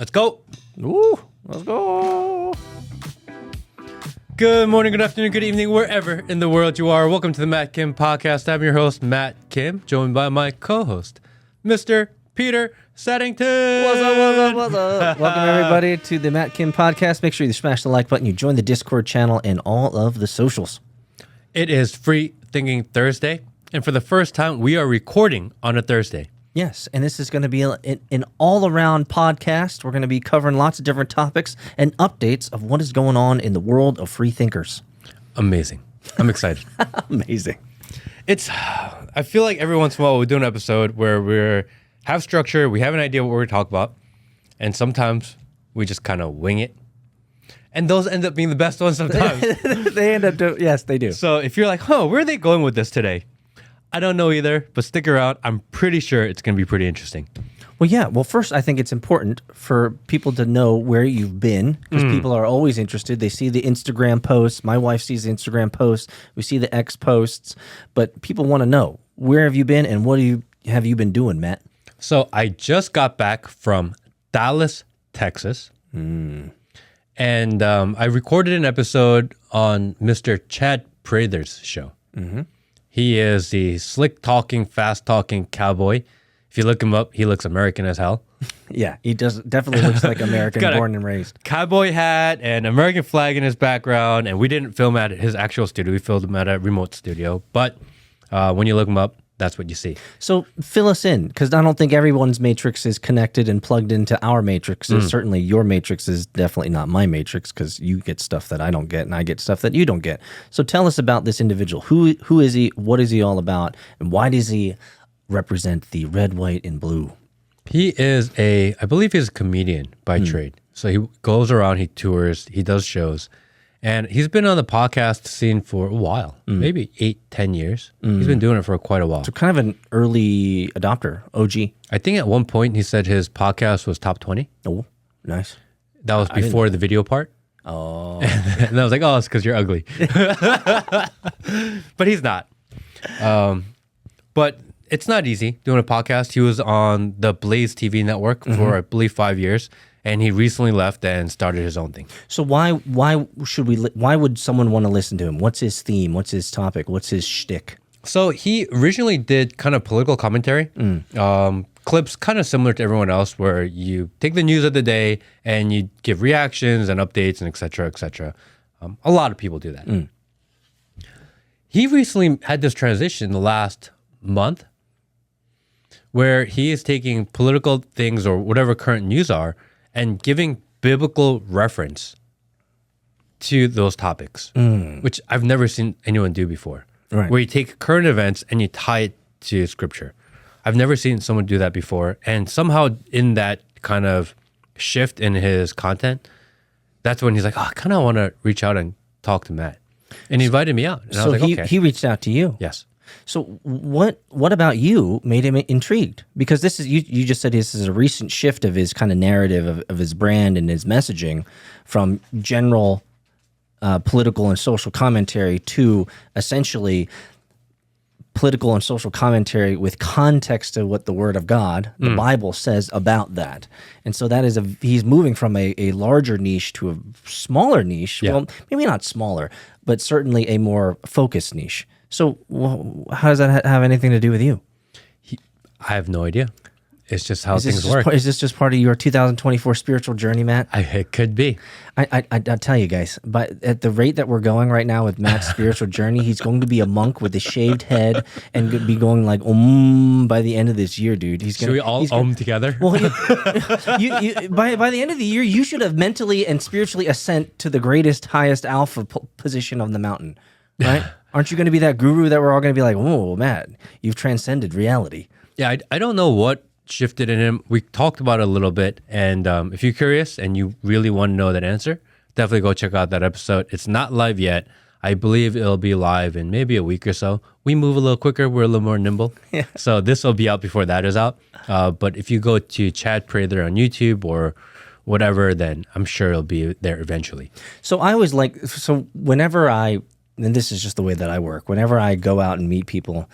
Let's go. Woo, let's go. Good morning, good afternoon, good evening, wherever in the world you are. Welcome to the Matt Kim Podcast. I'm your host, Matt Kim, joined by my co-host, Mr. Peter Seddington. What's up? Welcome, everybody, to the Matt Kim Podcast. Make sure you smash the like button, you join the Discord channel, and all of the socials. It is Free Thinking Thursday, and for the first time, we are recording on a Thursday. Yes, and this is going to be an all-around podcast. We're going to be covering lots of different topics and updates of what is going on in the world of free thinkers. Amazing. I'm excited. Amazing. I feel like every once in a while we do an episode where we have structure, we have an idea what we're going to talk about, and sometimes we just kind of wing it. And those end up being the best ones sometimes. They end up yes, they do. So if you're like, where are they going with this today? I don't know either, but stick around. I'm pretty sure it's going to be pretty interesting. Well, yeah. Well, first, I think it's important for people to know where you've been because people are always interested. They see the Instagram posts. My wife sees the Instagram posts. We see the X posts. But people want to know, where have you been and what have you been doing, Matt? So I just got back from Dallas, Texas. And I recorded an episode on Mr. Chad Prather's show. Mm-hmm. He is the slick-talking, fast-talking cowboy. If you look him up, he looks American as hell. Yeah, he definitely looks like American, born and raised. Cowboy hat and American flag in his background, and we didn't film at his actual studio. We filmed him at a remote studio. But when you look him up, that's what you see. So fill us in, because I don't think everyone's matrix is connected and plugged into our matrixes. Certainly your matrix is definitely not my matrix, because you get stuff that I don't get and I get stuff that you don't get. So tell us about this individual. Who is he? What is he all about? And why does he represent the red, white, and blue? He is I believe he's a comedian by trade. So he goes around, he tours, he does shows. And he's been on the podcast scene for a while, maybe 8-10 years. He's been doing it for quite a while. So kind of an early adopter, OG. I think at one point he said his podcast was top 20. Oh, nice. That was before the video part. Oh. And I was like, it's because you're ugly. But he's not. But it's not easy doing a podcast. He was on the Blaze TV network for, I believe, 5 years. And he recently left and started his own thing. So why would someone want to listen to him? What's his theme? What's his topic? What's his shtick? So he originally did kind of political commentary, clips kind of similar to everyone else, where you take the news of the day and you give reactions and updates and et cetera, et cetera. A lot of people do that. He recently had this transition the last month where he is taking political things or whatever current news are and giving biblical reference to those topics, which I've never seen anyone do before. Right. Where you take current events and you tie it to scripture. I've never seen someone do that before. And somehow in that kind of shift in his content, that's when he's like, I kind of want to reach out and talk to Matt. And he invited me out. And I was like, okay. He reached out to you. Yes. So what about you made him intrigued? Because this is you just said this is a recent shift of his kind of narrative of his brand and his messaging from general political and social commentary to essentially political and social commentary with context to what the Word of God, the Bible, says about that. And so that is he's moving from a larger niche to a smaller niche. Yeah. Well, maybe not smaller, but certainly a more focused niche. So how does that have anything to do with you? I have no idea. It's just how things work. Is this just part of your 2024 spiritual journey, Matt? It could be. I tell you guys, but at the rate that we're going right now with Matt's spiritual journey, he's going to be a monk with a shaved head and be going like by the end of this year, dude. Should we all together? Well, by the end of the year, you should have mentally and spiritually ascent to the greatest, highest alpha position on the mountain, right? Aren't you going to be that guru that we're all going to be like, oh, Matt, you've transcended reality? Yeah, I don't know what shifted in him. We talked about it a little bit, and if you're curious and you really want to know that answer, definitely go check out that episode. It's not live yet. I believe it'll be live in maybe a week or so. We move a little quicker. We're a little more nimble. Yeah. So this will be out before that is out. But if you go to Chad Prather on YouTube or whatever, then I'm sure it'll be there eventually. So I always whenever and this is just the way that I work, whenever I go out and meet people,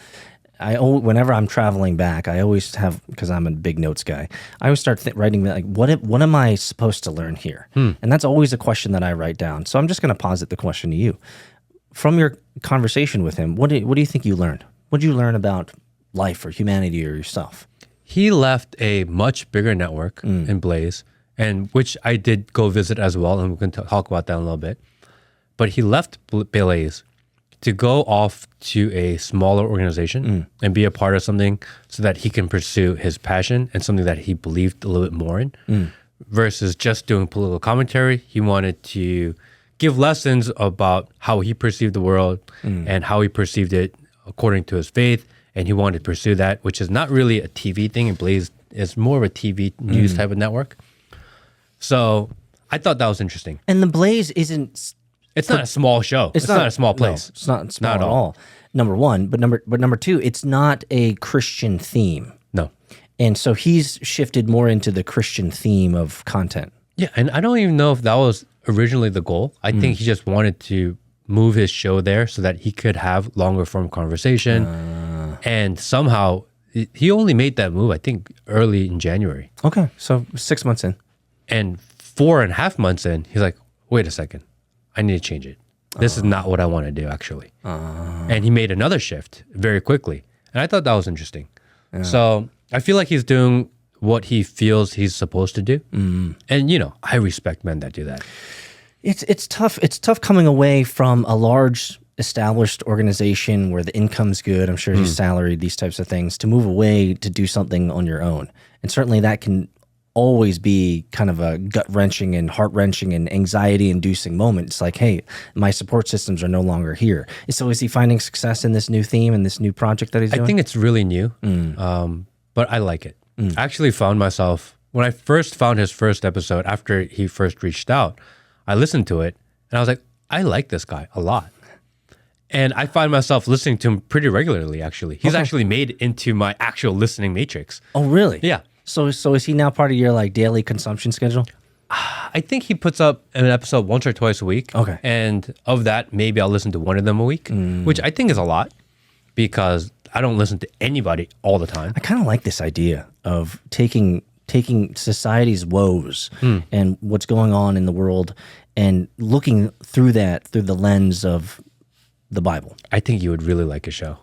whenever I'm traveling back, I always have, because I'm a big notes guy, I always start writing like, what am I supposed to learn here? And that's always a question that I write down. So I'm just going to posit the question to you. From your conversation with him, what do you think you learned? What did you learn about life or humanity or yourself? He left a much bigger network in Blaze, and which I did go visit as well, and we can talk about that in a little bit. But he left Blaze to go off to a smaller organization and be a part of something so that he can pursue his passion and something that he believed a little bit more in, versus just doing political commentary. He wanted to give lessons about how he perceived the world and how he perceived it according to his faith, and he wanted to pursue that, which is not really a TV thing. And Blaze is more of a TV news type of network. So I thought that was interesting. And the Blaze isn't... It's not a small show. It's not a small place. No, it's not small at all. Number one, but number two, it's not a Christian theme. No. And so he's shifted more into the Christian theme of content. Yeah, and I don't even know if that was originally the goal. I think he just wanted to move his show there so that he could have longer form conversation. And somehow he only made that move, I think, early in January. Okay, so 6 months in. And 4.5 months in, he's like, wait a second. I need to change it. This is not what I want to do, actually. And he made another shift very quickly. And I thought that was interesting. Yeah. So I feel like he's doing what he feels he's supposed to do. And, I respect men that do that. It's tough. It's tough coming away from a large established organization where the income's good. I'm sure he's salaried, these types of things, to move away to do something on your own. And certainly that can always be kind of a gut-wrenching and heart-wrenching and anxiety-inducing moment. It's like, hey, my support systems are no longer here. So is he finding success in this new theme and this new project that he's doing? I think it's really new, but I like it. I actually found myself, when I first found his first episode, after he first reached out, I listened to it, and I was like, I like this guy a lot. And I find myself listening to him pretty regularly, actually. He's actually made into my actual listening matrix. Oh, really? Yeah. So is he now part of your daily consumption schedule? I think he puts up an episode once or twice a week. Okay. And of that, maybe I'll listen to one of them a week, which I think is a lot because I don't listen to anybody all the time. I kind of like this idea of taking society's woes and what's going on in the world and looking through the lens of the Bible. I think you would really like a show.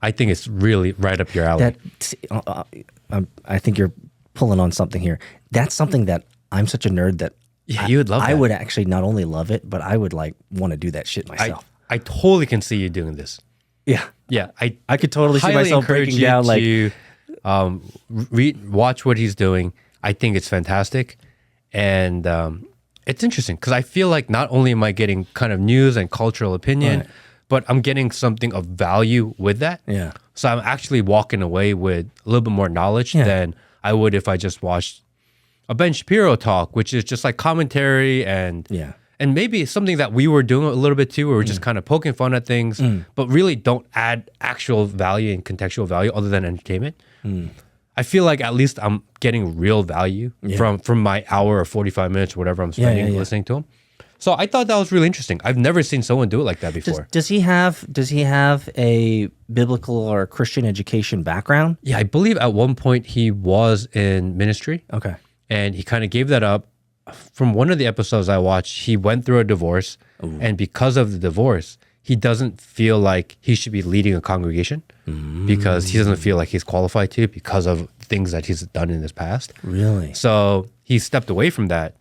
I think it's really right up your alley. I think you're pulling on something here. That's something that I'm such a nerd that you would love that. I would actually not only love it, but I would want to do that shit myself. I totally can see you doing this. Yeah. Yeah. I could totally see myself breaking down to watch what he's doing. I think it's fantastic. And it's interesting because I feel like not only am I getting kind of news and cultural opinion, but I'm getting something of value with that. Yeah. So I'm actually walking away with a little bit more knowledge than I would if I just watched a Ben Shapiro talk, which is just like commentary and maybe something that we were doing a little bit too, where we're just kind of poking fun at things, but really don't add actual value and contextual value other than entertainment. I feel like at least I'm getting real value from my hour or 45 minutes or whatever I'm spending listening to him. So I thought that was really interesting. I've never seen someone do it like that before. Does he have a biblical or Christian education background? Yeah, I believe at one point he was in ministry. Okay. And he kind of gave that up. From one of the episodes I watched, he went through a divorce. And because of the divorce, he doesn't feel like he should be leading a congregation because he doesn't feel like he's qualified to because of things that he's done in his past. Really? So he stepped away from that.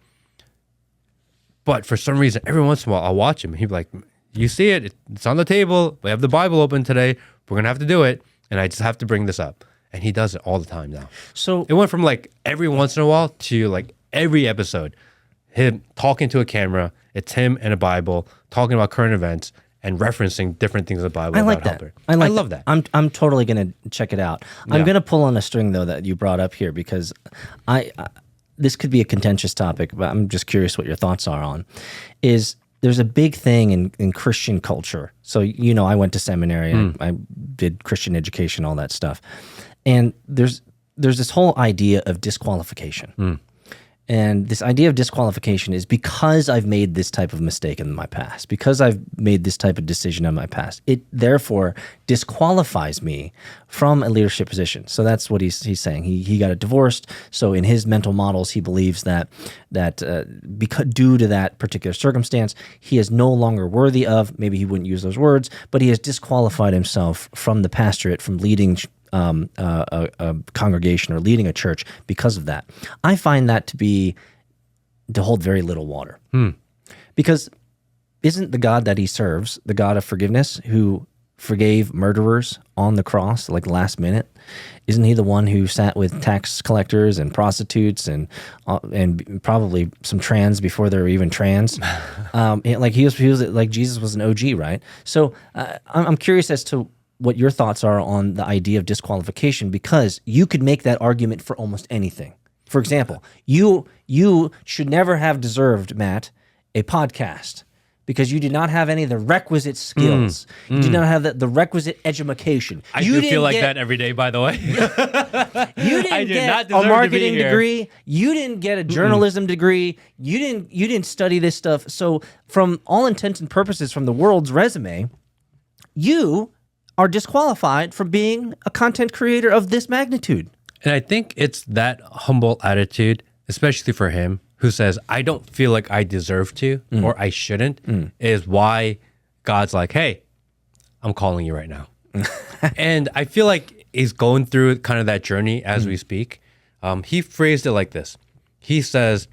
But for some reason, every once in a while, I'll watch him. He'd be like, you see it. It's on the table. We have the Bible open today. We're going to have to do it. And I just have to bring this up. And he does it all the time now. So it went from like every once in a while to like every episode, him talking to a camera. It's him and a Bible talking about current events and referencing different things in the Bible. I like that. I love that. I'm totally going to check it out. I'm going to pull on a string though that you brought up here because this could be a contentious topic, but I'm just curious what your thoughts are on, is there's a big thing in Christian culture. So, I went to seminary, I did Christian education, all that stuff. And there's this whole idea of disqualification. And this idea of disqualification is because I've made this type of mistake in my past, because I've made this type of decision in my past, it therefore disqualifies me from a leadership position. So that's what he's saying. He got divorced. So in his mental models, he believes that because due to that particular circumstance, he is no longer worthy of, maybe he wouldn't use those words, but he has disqualified himself from the pastorate, from leading a congregation or leading a church because of that. I find that to hold very little water. Because isn't the God that he serves the God of forgiveness, who forgave murderers on the cross like last minute? Isn't he the one who sat with tax collectors and prostitutes and probably some trans before they were even trans? Like he was like Jesus was an OG, right? So I'm curious as to what your thoughts are on the idea of disqualification, because you could make that argument for almost anything. For example, you should never have deserved, Matt, a podcast because you did not have any of the requisite skills. You did not have the requisite education. I do feel like that every day, by the way. You didn't get a marketing degree. You didn't get a journalism degree. You didn't study this stuff. So from all intents and purposes, from the world's resume, you are disqualified from being a content creator of this magnitude. And I think it's that humble attitude, especially for him, who says, I don't feel like I deserve to or I shouldn't, is why God's like, hey, I'm calling you right now. And I feel like he's going through kind of that journey as we speak. He phrased it like this. He says,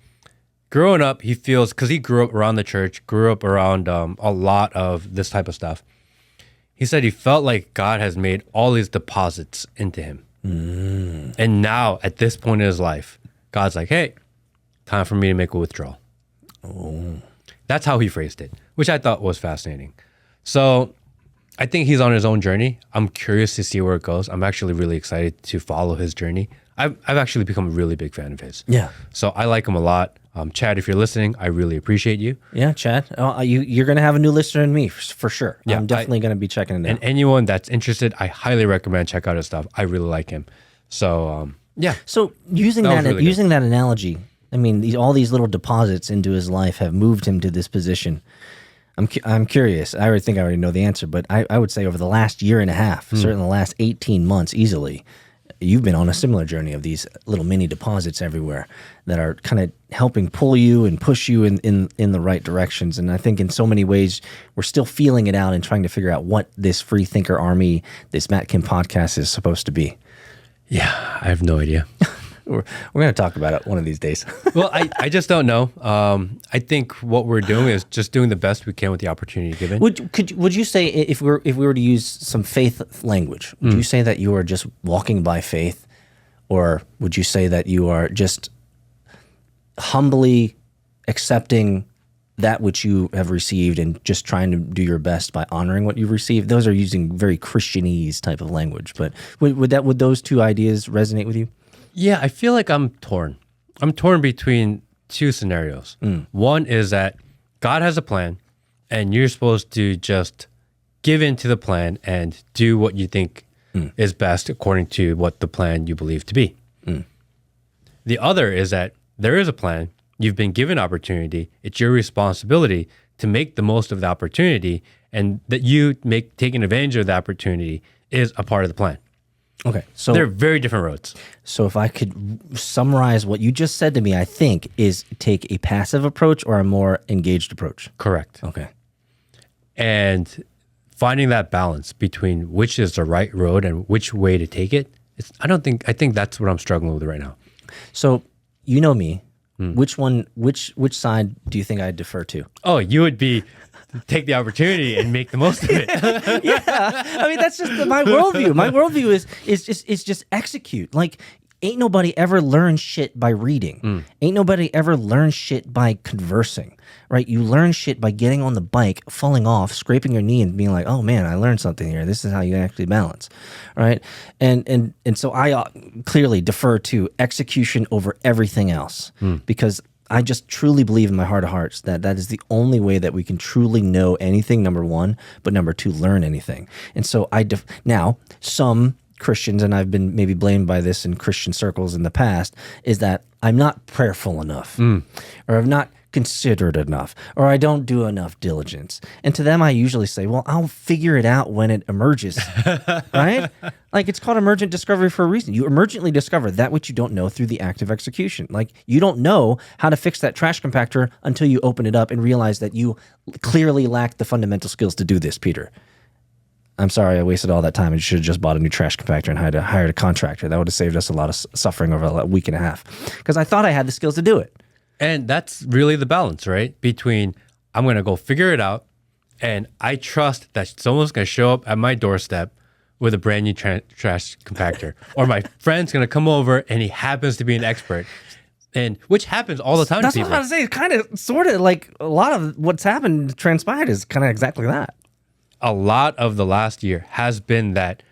growing up, he feels, because he grew up around the church, grew up around a lot of this type of stuff. He said he felt like God has made all these deposits into him. And now, at this point in his life, God's like, hey, time for me to make a withdrawal. That's how he phrased it, which I thought was fascinating. So I think he's on his own journey. I'm curious to see where it goes. I'm actually really excited to follow his journey. I've actually become a really big fan of his. Yeah. So I like him a lot. Chad, if you're listening, I really appreciate you. Yeah, Chad. You're going to have a new listener in me for sure. Yeah, I'm definitely going to be checking it out. And anyone that's interested, I highly recommend check out his stuff. I really like him. So, yeah. So using that analogy, I mean, all these little deposits into his life have moved him to this position. I'm curious. I think I already know the answer, but I would say over the last year and a half, certainly the last 18 months easily, you've been on a similar journey of these little mini deposits everywhere that are kind of helping pull you and push you in the right directions. And I think in so many ways, we're still feeling it out and trying to figure out what this free thinker army, this Matt Kim podcast is supposed to be. Yeah, I have no idea. We're going to talk about it one of these days. Well, I just don't know. I think what we're doing is just doing the best we can with the opportunity given. Would you say, if we were to use some faith language, would you say that you are just walking by faith, or would you say that you are just humbly accepting that which you have received and just trying to do your best by honoring what you've received? Those are using very Christianese type of language, but would those two ideas resonate with you? Yeah, I feel like I'm torn. I'm torn between two scenarios. One is that God has a plan, and you're supposed to just give in to the plan and do what you think is best according to what the plan you believe to be. The other is that there is a plan. You've been given opportunity. It's your responsibility to make the most of the opportunity, and that you taking advantage of the opportunity is a part of the plan. Okay, so they're very different roads. So if I could summarize what you just said to me, I think is take a passive approach or a more engaged approach. Correct. Okay. And finding that balance between which is the right road and which way to take it, I think that's what I'm struggling with right now. So you know me. Which side do you think I'd defer to? Oh, you would be take the opportunity and make the most of it. Yeah, I mean that's just my worldview. My worldview is just execute. Like, ain't nobody ever learned shit by reading. Ain't nobody ever learned shit by conversing. Right? You learn shit by getting on the bike, falling off, scraping your knee, and being like, "Oh man, I learned something here. This is how you actually balance." Right? And so I clearly defer to execution over everything else because I just truly believe in my heart of hearts that is the only way that we can truly know anything, number one, but number two, learn anything. And so now some Christians, and I've been maybe blamed by this in Christian circles in the past, is that I'm not prayerful enough, or I'm not considerate enough, or I don't do enough diligence. And to them, I usually say, well, I'll figure it out when it emerges, right? Like, it's called emergent discovery for a reason. You emergently discover that which you don't know through the act of execution. Like, you don't know how to fix that trash compactor until you open it up and realize that you clearly lack the fundamental skills to do this, Peter. I'm sorry I wasted all that time. I should have just bought a new trash compactor and hired a contractor. That would have saved us a lot of suffering over a week and a half, because I thought I had the skills to do it. And that's really the balance, right? Between I'm going to go figure it out, and I trust that someone's going to show up at my doorstep with a brand new trash compactor, or my friend's going to come over and he happens to be an expert, and which happens all the time. That's to what people. I was saying. It's kind of, sort of like a lot of what's happened, transpired is kind of exactly that. A lot of the last year has been that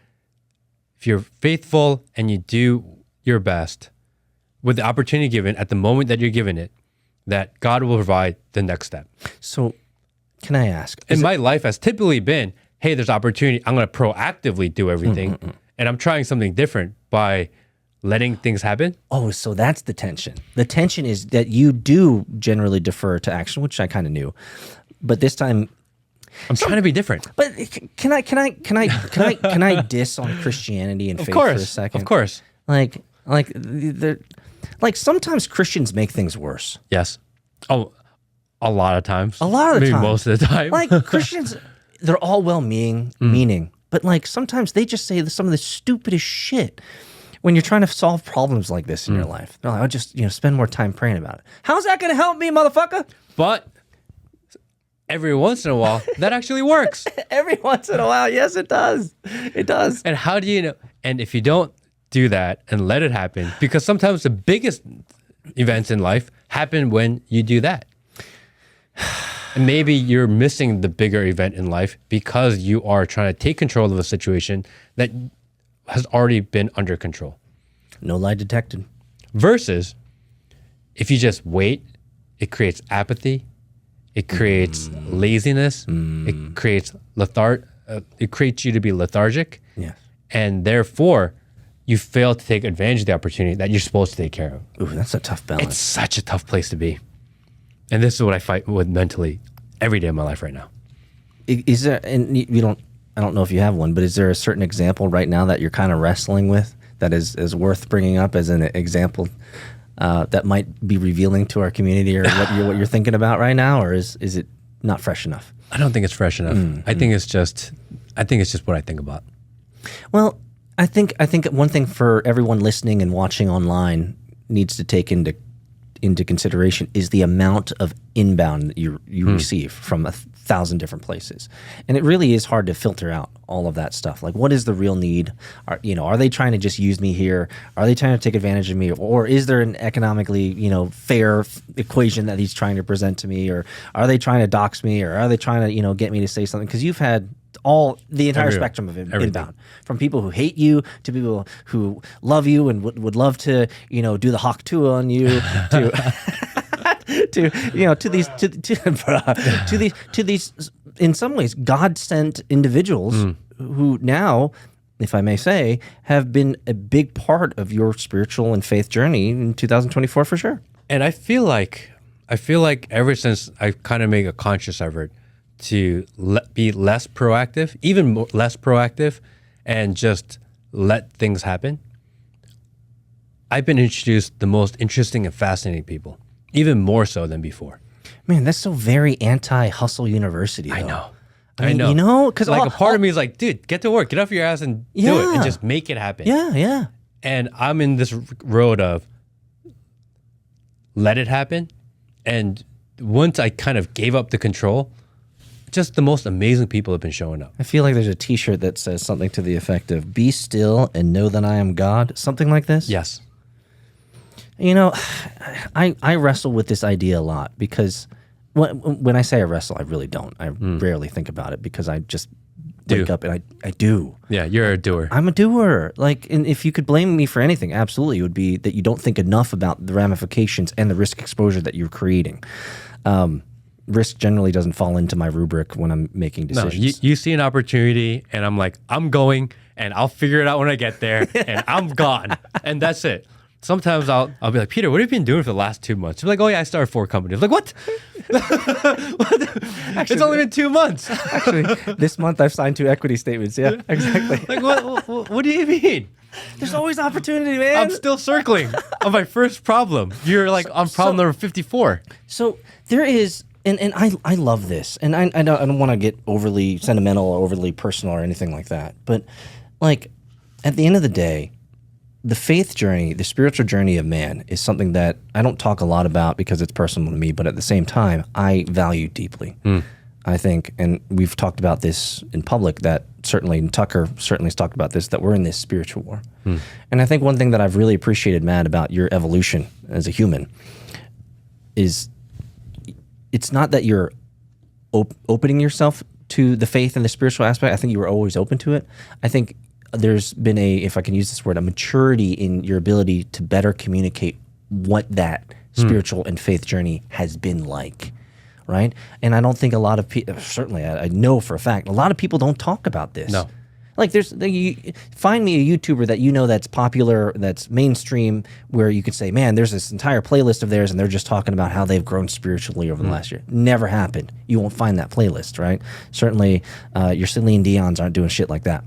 if you're faithful and you do your best with the opportunity given at the moment that you're given it, that God will provide the next step. So can I ask? And my life has typically been, hey, there's opportunity. I'm going to proactively do everything. And I'm trying something different by letting things happen. Oh, so that's the tension. The tension is that you do generally defer to action, which I kind of knew. But this time, I'm trying to be different. but can I diss on Christianity and faith for a second? Of course. Like sometimes Christians make things worse. Yes. Oh, a lot of times. A lot of the Maybe time. most of the time. Like Christians, they're all meaning, but like sometimes they just say some of the stupidest shit when you're trying to solve problems like this in your life. They're like, I'll just spend more time praying about it. How's that going to help me, motherfucker? But every once in a while, that actually works. Every once in a while, yes, it does. It does. And how do you know? And if you don't do that and let it happen, because sometimes the biggest events in life happen when you do that. And maybe you're missing the bigger event in life because you are trying to take control of a situation that has already been under control. No lie detected. Versus if you just wait, it creates apathy, it creates laziness, it creates it creates you to be lethargic. Yes. And therefore you fail to take advantage of the opportunity that you're supposed to take care of. Ooh, that's a tough balance. It's such a tough place to be. And this is what I fight with mentally every day of my life right now. Is there, and I don't know if you have one, but is there a certain example right now that you're kind of wrestling with that is worth bringing up as an example that might be revealing to our community, or what you're thinking about right now, or is it not fresh enough? I don't think it's fresh enough. I think it's just what I think about. Well, I think one thing for everyone listening and watching online needs to take into consideration is the amount of inbound that you receive from 1,000 different places. And it really is hard to filter out all of that stuff. Like, what is the real need? Are they trying to just use me here? Are they trying to take advantage of me? Or is there an economically, fair equation that he's trying to present to me? Or are they trying to dox me? Or are they trying to, get me to say something? Because you've had the entire spectrum of inbound, from people who hate you to people who love you and would love to, do the hawk tuah on you, to these in some ways God sent individuals who now, if I may say, have been a big part of your spiritual and faith journey in 2024 for sure. And I feel like ever since I kind of make a conscious effort to be less proactive, even less proactive, and just let things happen, I've been introduced to the most interesting and fascinating people, even more so than before. Man, that's so very anti-hustle university, though. I know. Because like a part of me is like, dude, get to work, get off your ass and do it, and just make it happen. Yeah. And I'm in this road of let it happen. And once I kind of gave up the control, just the most amazing people have been showing up. I feel like there's a t-shirt that says something to the effect of, be still and know that I am God. Something like this? Yes. I wrestle with this idea a lot, because when I say I wrestle, I really don't. I rarely think about it, because I just wake up and I do. Yeah, you're a doer. I'm a doer. And if you could blame me for anything, absolutely, it would be that you don't think enough about the ramifications and the risk exposure that you're creating. Risk generally doesn't fall into my rubric when I'm making decisions. No, you see an opportunity, and I'm like, I'm going, and I'll figure it out when I get there, and I'm gone, and that's it. Sometimes I'll be like, Peter, what have you been doing for the last 2 months? You're like, oh yeah, I started 4 companies. I'm like, what? Actually, it's only been 2 months. Actually, this month I've signed 2 equity statements. Yeah, exactly. Like, what do you mean? There's always opportunity, man. I'm still circling on my first problem. You're like on problem number 54. So there is, and I love this, and I don't want to get overly sentimental or overly personal or anything like that, but like at the end of the day, the faith journey, the spiritual journey of man is something that I don't talk a lot about because it's personal to me, but at the same time, I value deeply. I think, and we've talked about this in public, that certainly Tucker certainly has talked about this, that we're in this spiritual war. And I think one thing that I've really appreciated, Matt, about your evolution as a human is it's not that you're opening yourself to the faith and the spiritual aspect. I think you were always open to it. I think there's been if I can use this word, a maturity in your ability to better communicate what that spiritual and faith journey has been like, right? And I don't think a lot of people, certainly I know for a fact, a lot of people don't talk about this. No. Like find me a YouTuber that you know that's popular, that's mainstream, where you could say, man, there's this entire playlist of theirs and they're just talking about how they've grown spiritually over the last year. Never happened. You won't find that playlist, right? Certainly your Celine Dion's aren't doing shit like that.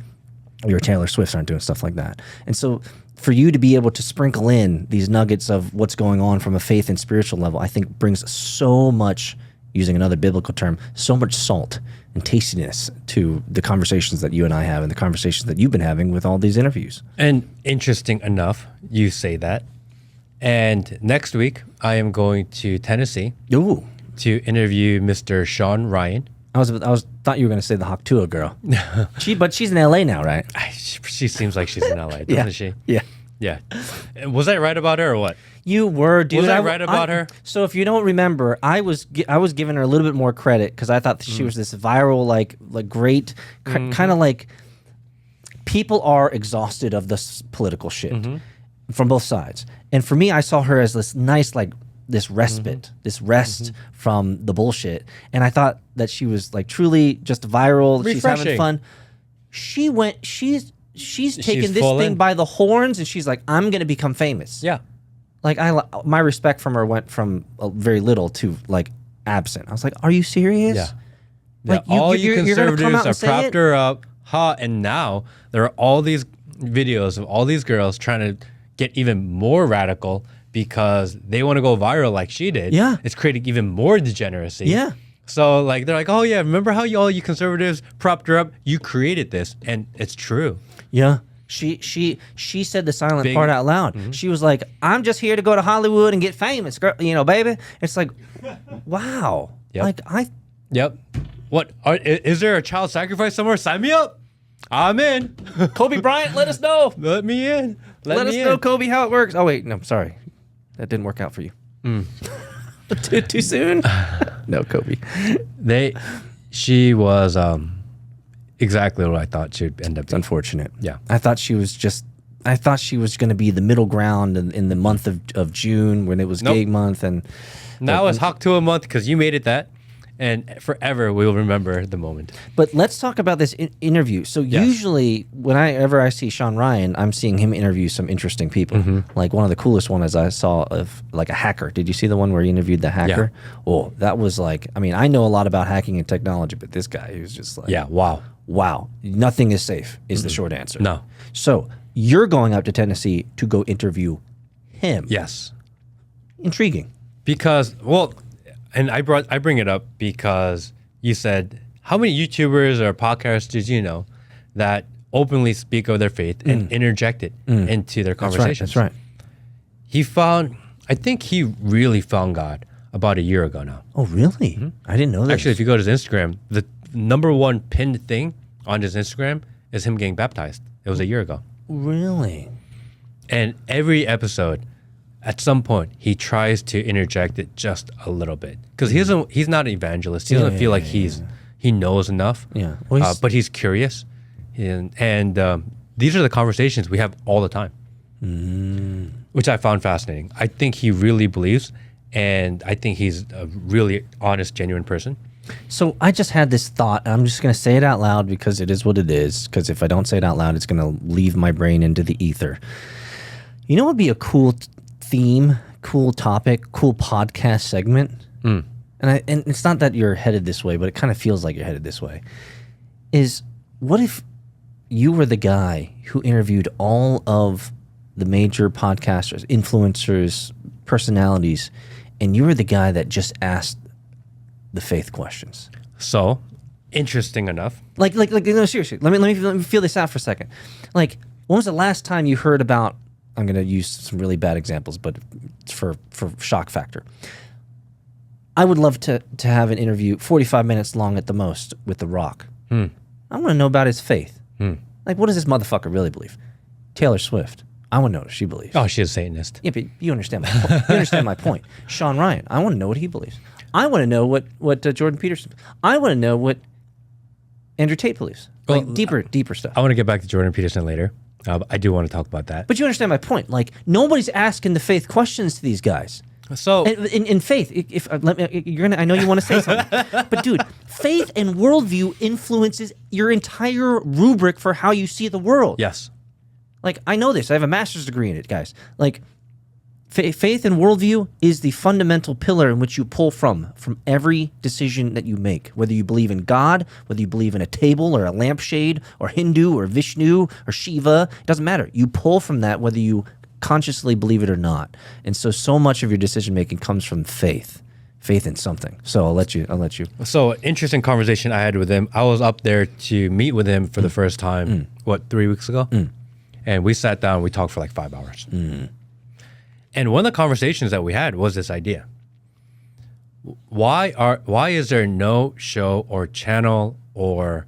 Your Taylor Swifts aren't doing stuff like that. And so for you to be able to sprinkle in these nuggets of what's going on from a faith and spiritual level, I think brings so much, using another biblical term, so much salt and tastiness to the conversations that you and I have and the conversations that you've been having with all these interviews. And interesting enough, you say that. And next week, I am going to Tennessee to interview Mr. Sean Ryan. I thought you were going to say the Haktua girl. But she's in LA now, right? She seems like she's in LA, doesn't she? Yeah. Yeah. Was I right about her or what? You were, dude. Was I right about her? So if you don't remember, I was giving her a little bit more credit because I thought that she was this viral, like great, kind of like people are exhausted of this political shit from both sides. And for me, I saw her as this nice, like, this respite, this rest from the bullshit. And I thought that she was like truly just viral. Refreshing. She's having fun. She's taken this thing by the horns and she's like, I'm going to become famous. Yeah. Like my respect from her went from very little to like absent. I was like, are you serious? Yeah. Like all you conservatives have propped her up, and now there are all these videos of all these girls trying to get even more radical because they want to go viral like she did. Yeah. It's creating even more degeneracy. Yeah. So like they're like, oh yeah, remember how all you conservatives propped her up? You created this, and it's true. Yeah. She said the silent part out loud. She was like, I'm just here to go to Hollywood and get famous, girl, baby. It's like, wow. Yep. Like Yep. What is there a child sacrifice somewhere? Sign me up. I'm in. Kobe Bryant, let us know. Let me in. Let us know, Kobe, how it works. Oh wait, no, sorry. That didn't work out for you. Too soon? No, Kobe. She was exactly what I thought she'd end up It's unfortunate. Yeah. I thought she was going to be the middle ground in the month of June when it was gay month. And now it's Haktua month because you made it that. And forever we will remember the moment. But let's talk about this interview. So usually whenever I see Sean Ryan, I'm seeing him interview some interesting people. Like one of the coolest ones I saw of like a hacker. Did you see the one where he interviewed the hacker? Yeah. Oh, that was like, I mean, I know a lot about hacking and technology, but this guy, he was just like, wow. Nothing is safe is the short answer. No. So you're going out to Tennessee to go interview him. Yes. Intriguing. Because, and I bring it up because you said, how many YouTubers or podcasters you know that openly speak of their faith and interject it into their conversations? That's right. I think he really found God about a year ago now. Oh, really? I didn't know that. Actually, if you go to his Instagram, the number one pinned thing on his Instagram is him getting baptized. It was a year ago. Really? And every episode, at some point, he tries to interject it just a little bit because he's not an evangelist. He doesn't feel like he knows enough. Yeah, but he's curious, and these are the conversations we have all the time, which I found fascinating. I think he really believes, and I think he's a really honest, genuine person. So I just had this thought, and I'm just going to say it out loud because it is what it is. Because if I don't say it out loud, it's going to leave my brain into the ether. You know what would be a cool theme, cool topic, cool podcast segment? And it's not that you're headed this way, but it kind of feels like you're headed this way. Is what if you were the guy who interviewed all of the major podcasters, influencers, personalities, and you were the guy that just asked the faith questions? So, interesting enough. Like no, seriously. Let me feel this out for a second. Like, when was the last time you heard about? I'm going to use some really bad examples, but it's for shock factor. I would love to have an interview, 45 minutes long at the most, with The Rock. I want to know about his faith. Like, what does this motherfucker really believe? Taylor Swift. I want to know what she believes. Oh, she's a Satanist. Yeah, but you understand my point. You understand my point. Sean Ryan. I want to know what he believes. I want to know what Jordan Peterson. I want to know what Andrew Tate believes. Like, deeper stuff. I want to get back to Jordan Peterson later. I do want to talk about that. But you understand my point. Like, nobody's asking the faith questions to these guys. So in faith, if you're gonna, I know you want to say something, but dude, faith and worldview influences your entire rubric for how you see the world. Yes. Like, I know this. I have a master's degree in it, guys. Like, faith and worldview is the fundamental pillar in which you pull from every decision that you make. Whether you believe in God, whether you believe in a table or a lampshade or Hindu or Vishnu or Shiva, it doesn't matter. You pull from that whether you consciously believe it or not. And so much of your decision making comes from faith in something. So I'll let you. So, interesting conversation I had with him. I was up there to meet with him for the first time, 3 weeks ago? And we sat down, we talked for like 5 hours. And one of the conversations that we had was this idea. Why is there no show or channel or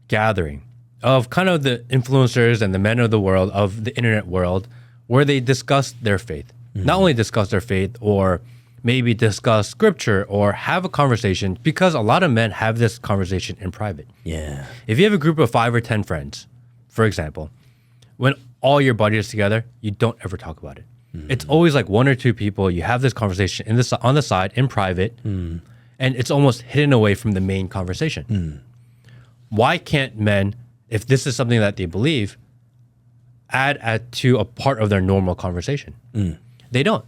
gathering of kind of the influencers and the men of the world, of the internet world, where they discuss their faith? Not only discuss their faith, or maybe discuss scripture or have a conversation, because a lot of men have this conversation in private. Yeah. If you have a group of 5 or 10 friends, for example, when all your buddies together, you don't ever talk about it. It's always like 1 or 2 people. You have this conversation on the side in private, and it's almost hidden away from the main conversation. Why can't men, if this is something that they believe, add to a part of their normal conversation? They don't.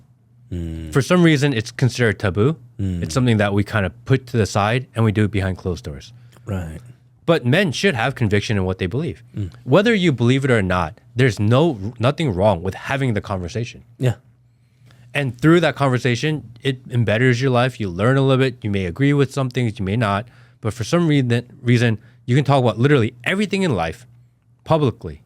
For some reason, it's considered taboo. It's something that we kind of put to the side, and we do it behind closed doors. Right. But men should have conviction in what they believe. Whether you believe it or not, there's nothing wrong with having the conversation. Yeah. And through that conversation, it embedders your life. You learn a little bit. You may agree with some things, you may not. But for some reason, you can talk about literally everything in life publicly,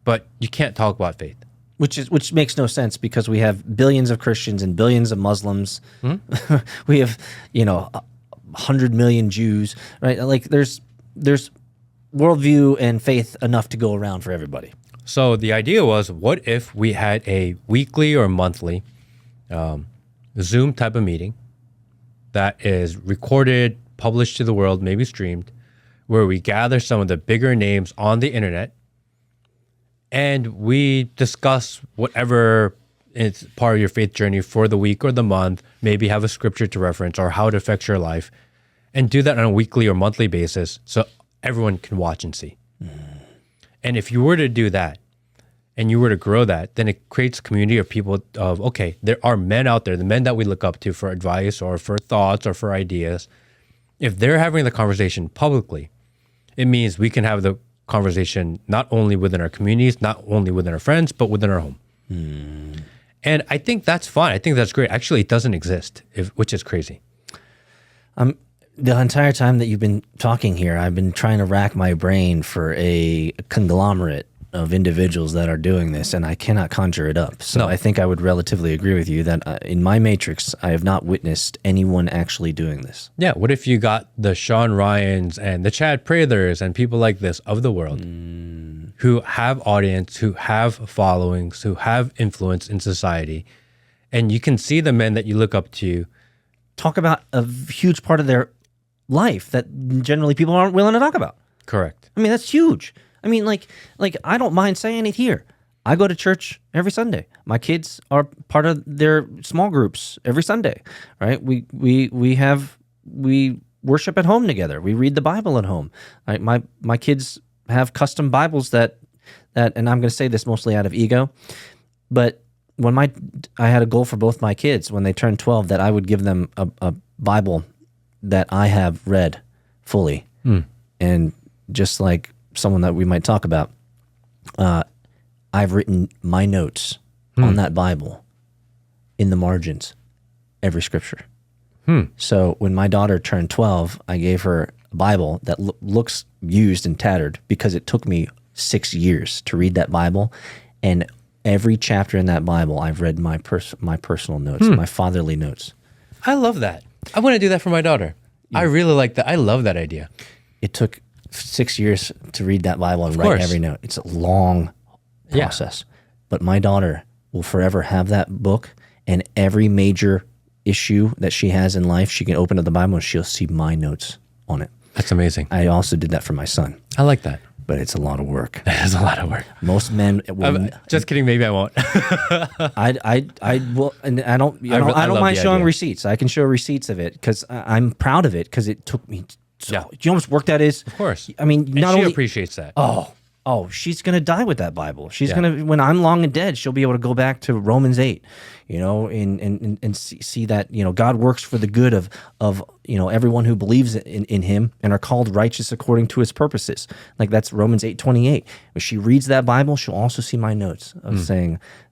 but you can't talk about faith. Which makes no sense, because we have billions of Christians and billions of Muslims. We have 100 million Jews, right? Like, there's worldview and faith enough to go around for everybody. So the idea was, what if we had a weekly or monthly Zoom type of meeting that is recorded, published to the world, maybe streamed, where we gather some of the bigger names on the internet and we discuss whatever is part of your faith journey for the week or the month, maybe have a scripture to reference or how it affects your life, and do that on a weekly or monthly basis so everyone can watch and see. And if you were to do that and you were to grow that, then it creates a community of people of, okay, there are men out there, the men that we look up to for advice or for thoughts or for ideas. If they're having the conversation publicly, it means we can have the conversation not only within our communities, not only within our friends, but within our home. And I think that's fine. I think that's great. Actually, it doesn't exist, which is crazy. The entire time that you've been talking here, I've been trying to rack my brain for a conglomerate of individuals that are doing this, and I cannot conjure it up. So I think I would relatively agree with you that in my matrix, I have not witnessed anyone actually doing this. Yeah. What if you got the Sean Ryans and the Chad Prathers and people like this of the world who have audience, who have followings, who have influence in society, and you can see the men that you look up to talk about a huge part of their life that generally people aren't willing to talk about. Correct. I mean, that's huge. I mean, like I don't mind saying it here. I go to church every Sunday. My kids are part of their small groups every Sunday, right? We worship at home together. We read the Bible at home. My kids have custom Bibles that, and I'm going to say this mostly out of ego, but when I had a goal for both my kids when they turned 12 that I would give them a Bible that I have read fully. And just like someone that we might talk about, I've written my notes on that Bible in the margins, every scripture. So when my daughter turned 12, I gave her a Bible that looks used and tattered because it took me 6 years to read that Bible. And every chapter in that Bible, I've read my personal notes, my fatherly notes. I love that. I want to do that for my daughter. I really like that. I love that idea. It took 6 years to read that Bible and write every note. It's a long process. But my daughter will forever have that book, and every major issue that she has in life, she can open up the Bible and she'll see my notes on it. That's amazing. I also did that for my son. I like that. But it's a lot of work. It is a lot of work. Most men will. Just kidding. Maybe I won't. I will, and I don't mind showing receipts. I can show receipts of it because I'm proud of it because it took me. Do you know how much work that is? Of course. I mean, not only appreciates that. Oh, she's gonna die with that Bible. She's gonna, when I'm long and dead, she'll be able to go back to Romans 8, and see that God works for the good of everyone who believes in Him and are called righteous according to His purposes. Like that's Romans 8:28. When she reads that Bible, she'll also see my notes of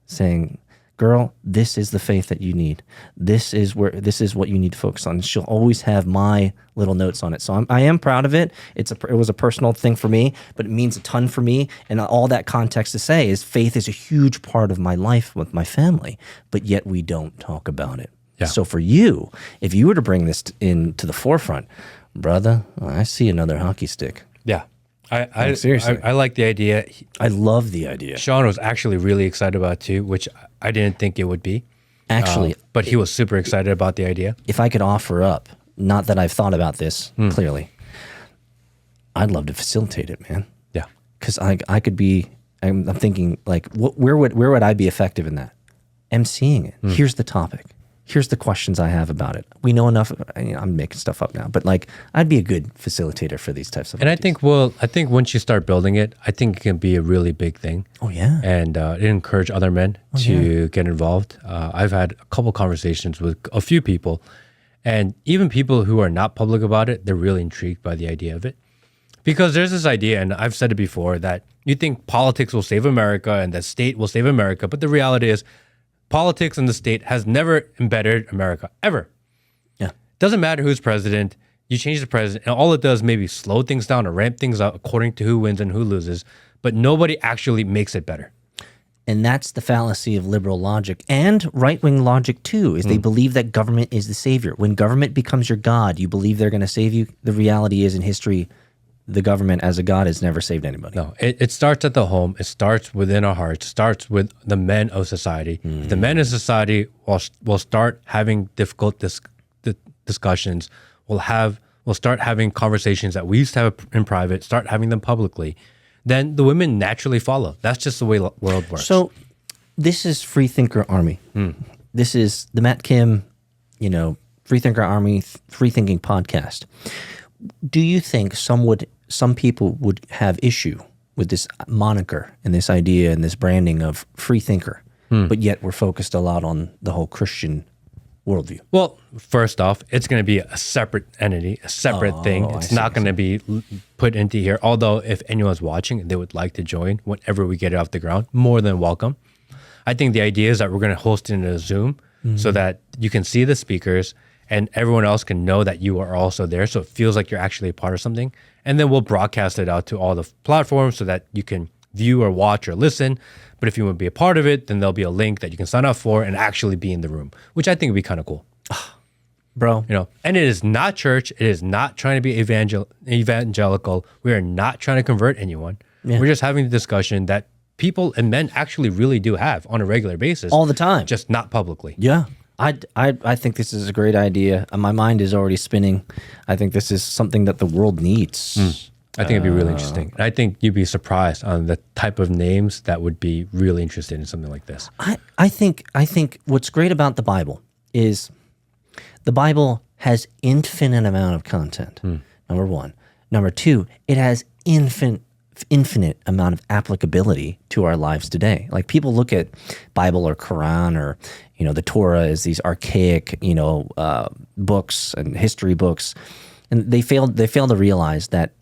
saying, girl, this is the faith that you need. This is what you need to focus on. She'll always have my little notes on it. So I am proud of it. It was a personal thing for me, but it means a ton for me. And all that context to say is faith is a huge part of my life with my family, but yet we don't talk about it. Yeah. So for you, if you were to bring this into the forefront, brother, I see another hockey stick. Yeah. Seriously. I like the idea. I love the idea. Sean was actually really excited about it too, which I didn't think it would be. Actually. But he was super excited about the idea. If I could offer up, not that I've thought about this clearly, I'd love to facilitate it, man. Yeah. Because I could be, I'm thinking like, where would I be effective in that? emceeing it. Here's the topic. Here's the questions I have about it. We know enough. I'm making stuff up now, but like I'd be a good facilitator for these types of. And ideas. I think once you start building it, I think it can be a really big thing. Oh yeah. And it encourage other men to get involved. I've had a couple conversations with a few people, and even people who are not public about it, they're really intrigued by the idea of it. Because there's this idea, and I've said it before, that you think politics will save America and that state will save America, but the reality is politics and the state has never embedded America, ever. Yeah. Doesn't matter who's president, you change the president, and all it does maybe slow things down or ramp things up according to who wins and who loses, but nobody actually makes it better. And that's the fallacy of liberal logic and right-wing logic too, is they believe that government is the savior. When government becomes your God, you believe they're going to save you. The reality is in history, the government as a God has never saved anybody. No, it starts at the home. It starts within our hearts. It starts with the men of society. The men of society will start having difficult discussions. We'll start having conversations that we used to have in private, start having them publicly. Then the women naturally follow. That's just the way the world works. So this is Free Thinker Army. This is the Matt Kim, Free Thinker Army, Free Thinking Podcast. Do you think some people would have issue with this moniker and this idea and this branding of free thinker, but yet we're focused a lot on the whole Christian worldview? Well, first off, it's going to be a separate entity, a separate thing. It's not going to be put into here. Although if anyone's watching and they would like to join whenever we get it off the ground, more than welcome. I think the idea is that we're going to host it in a Zoom so that you can see the speakers and everyone else can know that you are also there. So it feels like you're actually a part of something. And then we'll broadcast it out to all the platforms so that you can view or watch or listen. But if you want to be a part of it, then there'll be a link that you can sign up for and actually be in the room, which I think would be kind of cool. Bro. And it is not church. It is not trying to be evangelical. We are not trying to convert anyone. Yeah. We're just having the discussion that people and men actually really do have on a regular basis. All the time. Just not publicly. Yeah. I think this is a great idea. My mind is already spinning. I think this is something that the world needs. I think it'd be really interesting. And I think you'd be surprised on the type of names that would be really interested in something like this. I think what's great about the Bible is the Bible has infinite amount of content. Number one. Number two, it has infinite amount of applicability to our lives today. Like people look at Bible or Quran or the Torah as these archaic books and history books, and they fail to realize that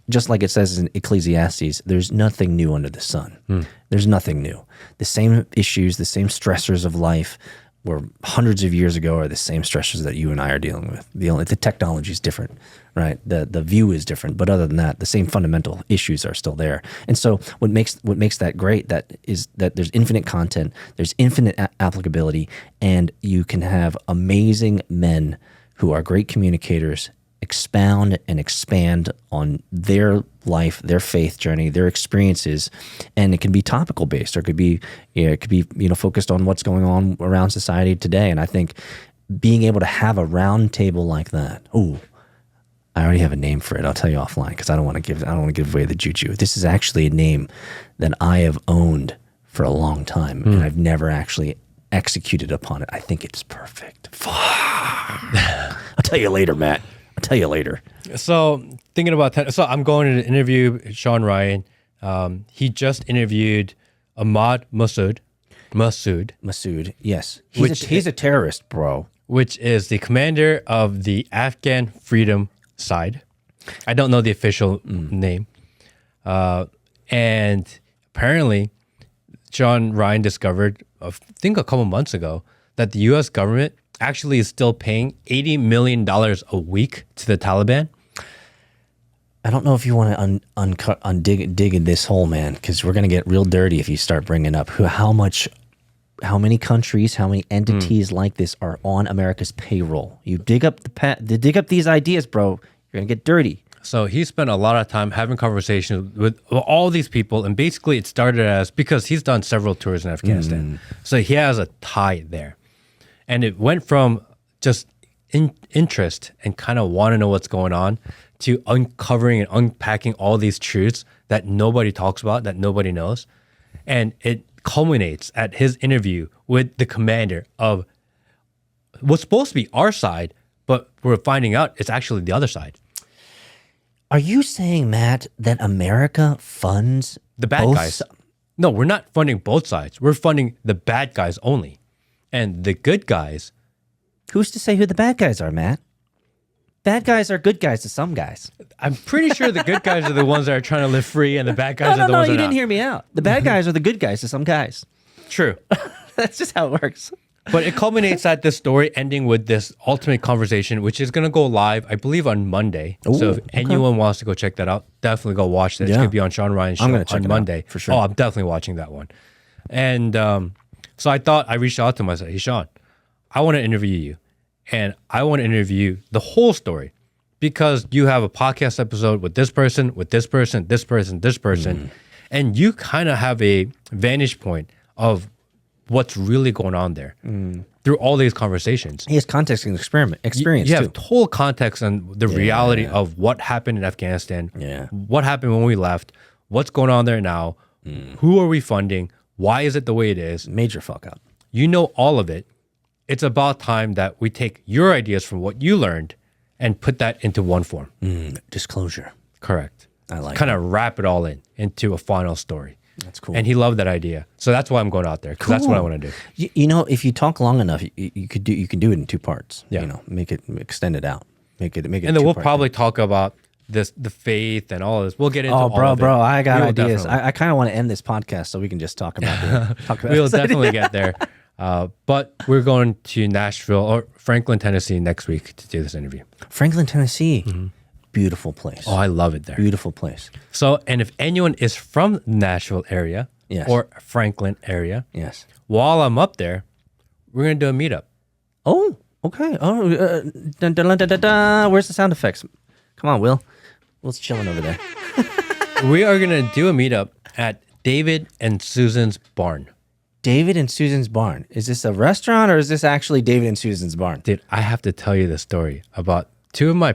just like it says in Ecclesiastes, there's nothing new under the sun. There's nothing new. The same issues, the same stressors of life were hundreds of years ago are the same stressors that you and I are dealing with. The technology is different, right? The view is different, but other than that, the same fundamental issues are still there. And so what makes that great is that there's infinite content, there's infinite applicability, and you can have amazing men who are great communicators expound and expand on their life, their faith journey, their experiences, and it can be topical based, or it could be focused on what's going on around society today. And I think being able to have a round table like that, I already have a name for it. I'll tell you offline because I don't want to give away the juju. This is actually a name that I have owned for a long time, and I've never actually executed upon it. I think it's perfect. I'll tell you later, Matt. I'll tell you later. So thinking about that, so I'm going to interview Sean Ryan. He just interviewed Ahmad Massoud. Massoud, yes. He's a terrorist, bro. Which is the commander of the Afghan Freedom Side. I don't know the official name. And apparently, Sean Ryan discovered, I think a couple months ago, that the U.S. government actually is still paying $80 million a week to the Taliban. I don't know if you want to dig in this hole, man, because we're going to get real dirty if you start bringing up how many countries, how many entities like this are on America's payroll. You dig up these ideas, bro, you're going to get dirty. So he spent a lot of time having conversations with all these people, and basically it started because he's done several tours in Afghanistan. So he has a tie there. And it went from just interest and kind of want to know what's going on to uncovering and unpacking all these truths that nobody talks about, that nobody knows. And it culminates at his interview with the commander of what's supposed to be our side, but we're finding out it's actually the other side. Are you saying, Matt, that America funds the bad guys? No, we're not funding both sides. We're funding the bad guys only. And the good guys... Who's to say who the bad guys are, Matt? Bad guys are good guys to some guys. I'm pretty sure the good guys are the ones that are trying to live free, and the bad guys are the ones that are not. No, you didn't hear me out. The bad guys are the good guys to some guys. True. That's just how it works. But it culminates at this story ending with this ultimate conversation, which is going to go live, I believe, on Monday. Ooh, so if anyone wants to go check that out, definitely go watch this. It's going to be on Sean Ryan's show on Monday. For sure. Oh, I'm definitely watching that one. And so I reached out to him. I said, hey, Sean, I want to interview you. And I want to interview the whole story because you have a podcast episode with this person, this person. And you kind of have a vantage point of what's really going on there through all these conversations. He has context and experience you have total context on the reality of what happened in Afghanistan, what happened when we left, what's going on there now, who are we funding, why is it the way it is. Major fuck up. You know all of it. It's about time that we take your ideas from what you learned and put that into one form. Disclosure. Correct. I like kind of wrap it all into a final story. That's cool. And he loved that idea. So that's why I'm going out there, because that's what I want to do. You know, if you talk long enough, you can do it in two parts. Yeah. You know, extend it out. Make it. And then we'll probably talk about the faith and all of this. We'll get into all of it. Bro, I got ideas. I kind of want to end this podcast so we can just talk about it. We'll definitely get there. But we're going to Nashville or Franklin, Tennessee next week to do this interview. Franklin, Tennessee. Beautiful place. Oh, I love it there. Beautiful place. So, and if anyone is from Nashville area or Franklin area, while I'm up there, we're going to do a meetup. Oh, okay. Oh, where's the sound effects? Come on, Will. Will's chilling over there. We are going to do a meetup at David and Susan's barn. David and Susan's barn. Is this a restaurant or is this actually David and Susan's barn? Dude, I have to tell you the story about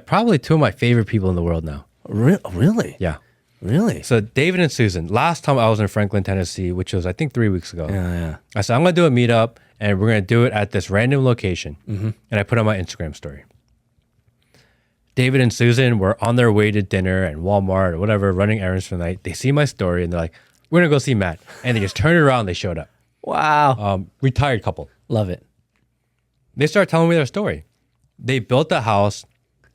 probably two of my favorite people in the world now. Really? Yeah. Really? So David and Susan, last time I was in Franklin, Tennessee, which was I think 3 weeks ago. Yeah. I said, I'm going to do a meetup and we're going to do it at this random location. And I put on my Instagram story. David and Susan were on their way to dinner and Walmart or whatever, running errands for the night. They see my story and they're like, we're going to go see Matt. And they just turned around and they showed up. Wow. Retired couple. Love it. They start telling me their story. They built a house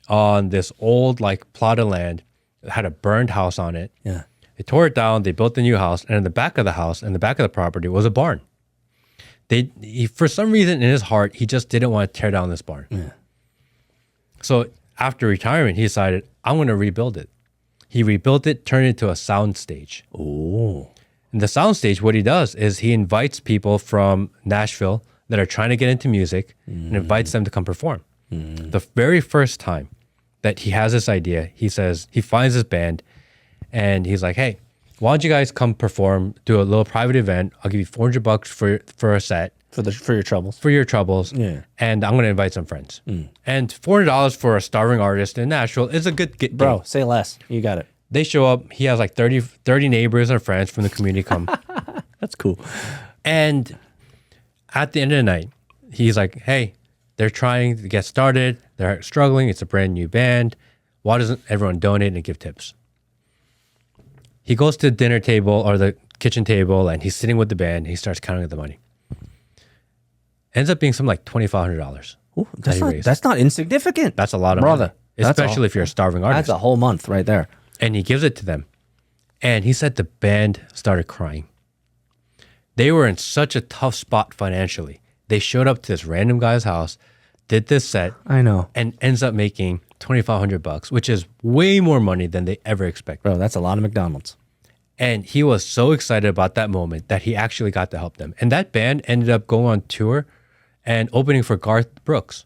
on this old like plot of land. It had a burned house on it. Yeah. They tore it down. They built a new house. And in the back of the house, in the back of the property was a barn. He, for some reason in his heart, he just didn't want to tear down this barn. Yeah. So after retirement, he decided, I'm going to rebuild it. He rebuilt it, turned it into a sound stage. Oh. And the sound stage, what he does is he invites people from Nashville that are trying to get into music and invites them to come perform. The very first time that he has this idea, he says, he finds this band and he's like, hey, why don't you guys come perform, do a little private event. I'll give you $400 for a set. For your troubles. For your troubles. Yeah. And I'm going to invite some friends. And $400 for a starving artist in Nashville is a good get. Bro, say less. You got it. They show up. He has like 30 neighbors or friends from the community come. That's cool. And at the end of the night, he's like, hey, they're trying to get started. They're struggling. It's a brand new band. Why doesn't everyone donate and give tips? He goes to the dinner table or the kitchen table and he's sitting with the band. He starts counting the money. Ends up being something like $2,500. Ooh, that's not insignificant. That's a lot of Brother, money, especially if you're a starving artist. That's a whole month right there. And he gives it to them. And he said the band started crying. They were in such a tough spot financially. They showed up to this random guy's house, did this set. I know. And ends up making $2,500, which is way more money than they ever expected. Bro, that's a lot of McDonald's. And he was so excited about that moment that he actually got to help them. And that band ended up going on tour and opening for Garth Brooks.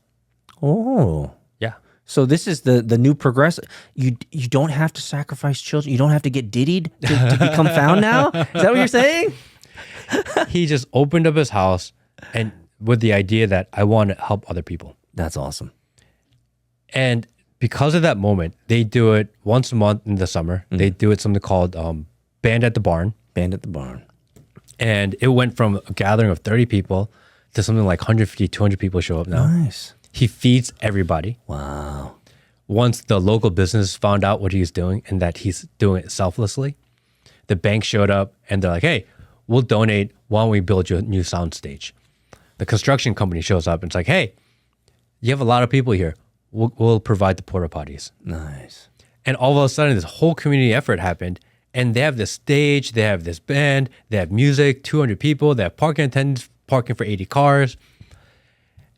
Oh. Yeah. So this is the new progressive. You don't have to sacrifice children. You don't have to get diddied to become found now? Is that what you're saying? He just opened up his house and with the idea that I want to help other people. That's awesome. And because of that moment, they do it once a month in the summer. They do it something called Band at the Barn. Band at the Barn. And it went from a gathering of 30 people to something like 150, 200 people show up now. Nice. He feeds everybody. Wow. Once the local business found out what he's doing and that he's doing it selflessly, the bank showed up and they're like, hey, we'll donate. Why don't we build you a new sound stage? The construction company shows up and it's like, hey, you have a lot of people here. We'll provide the porta potties. Nice. And all of a sudden, this whole community effort happened. And they have this stage, they have this band, they have music, 200 people, they have parking attendants, parking for 80 cars.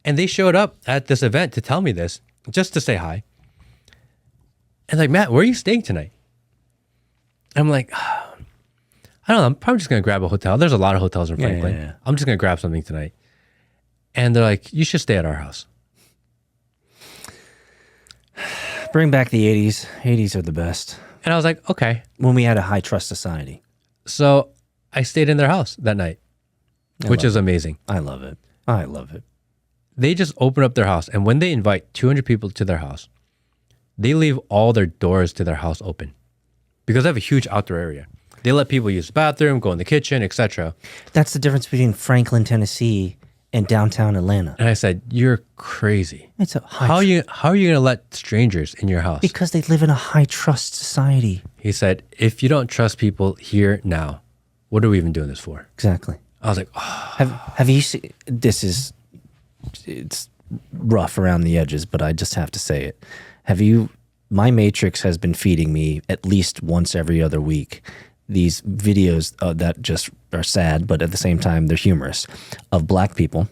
And they showed up at this event to tell me this, just to say hi. And like, Matt, where are you staying tonight? I'm like, I don't know, I'm probably just going to grab a hotel. There's a lot of hotels in Franklin. Yeah. I'm just going to grab something tonight. And they're like, you should stay at our house. Bring back the 80s. 80s are the best. And I was like, okay. When we had a high trust society. So I stayed in their house that night, which is amazing. I love it. I love it. They just open up their house. And when they invite 200 people to their house, they leave all their doors to their house open because they have a huge outdoor area. They let people use the bathroom, go in the kitchen, etc. That's the difference between Franklin, Tennessee and downtown Atlanta. And I said, you're crazy. It's a high How are you going to let strangers in your house? Because they live in a high trust society. He said, if you don't trust people here now, what are we even doing this for? Exactly. I was like, oh. Have you seen, it's rough around the edges, but I just have to say it. My Matrix has been feeding me at least once every other week these videos that just are sad, but at the same time, they're humorous, of black people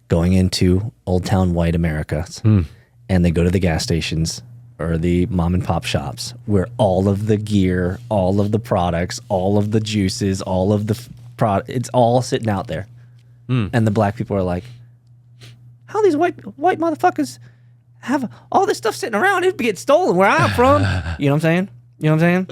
going into Old Town White Americas, and they go to the gas stations or the mom and pop shops where all of the gear, all of the products, all of the juices, all of the it's all sitting out there. And the black people are like, how these white motherfuckers have all this stuff sitting around? It'd get stolen where I'm from. You know what I'm saying?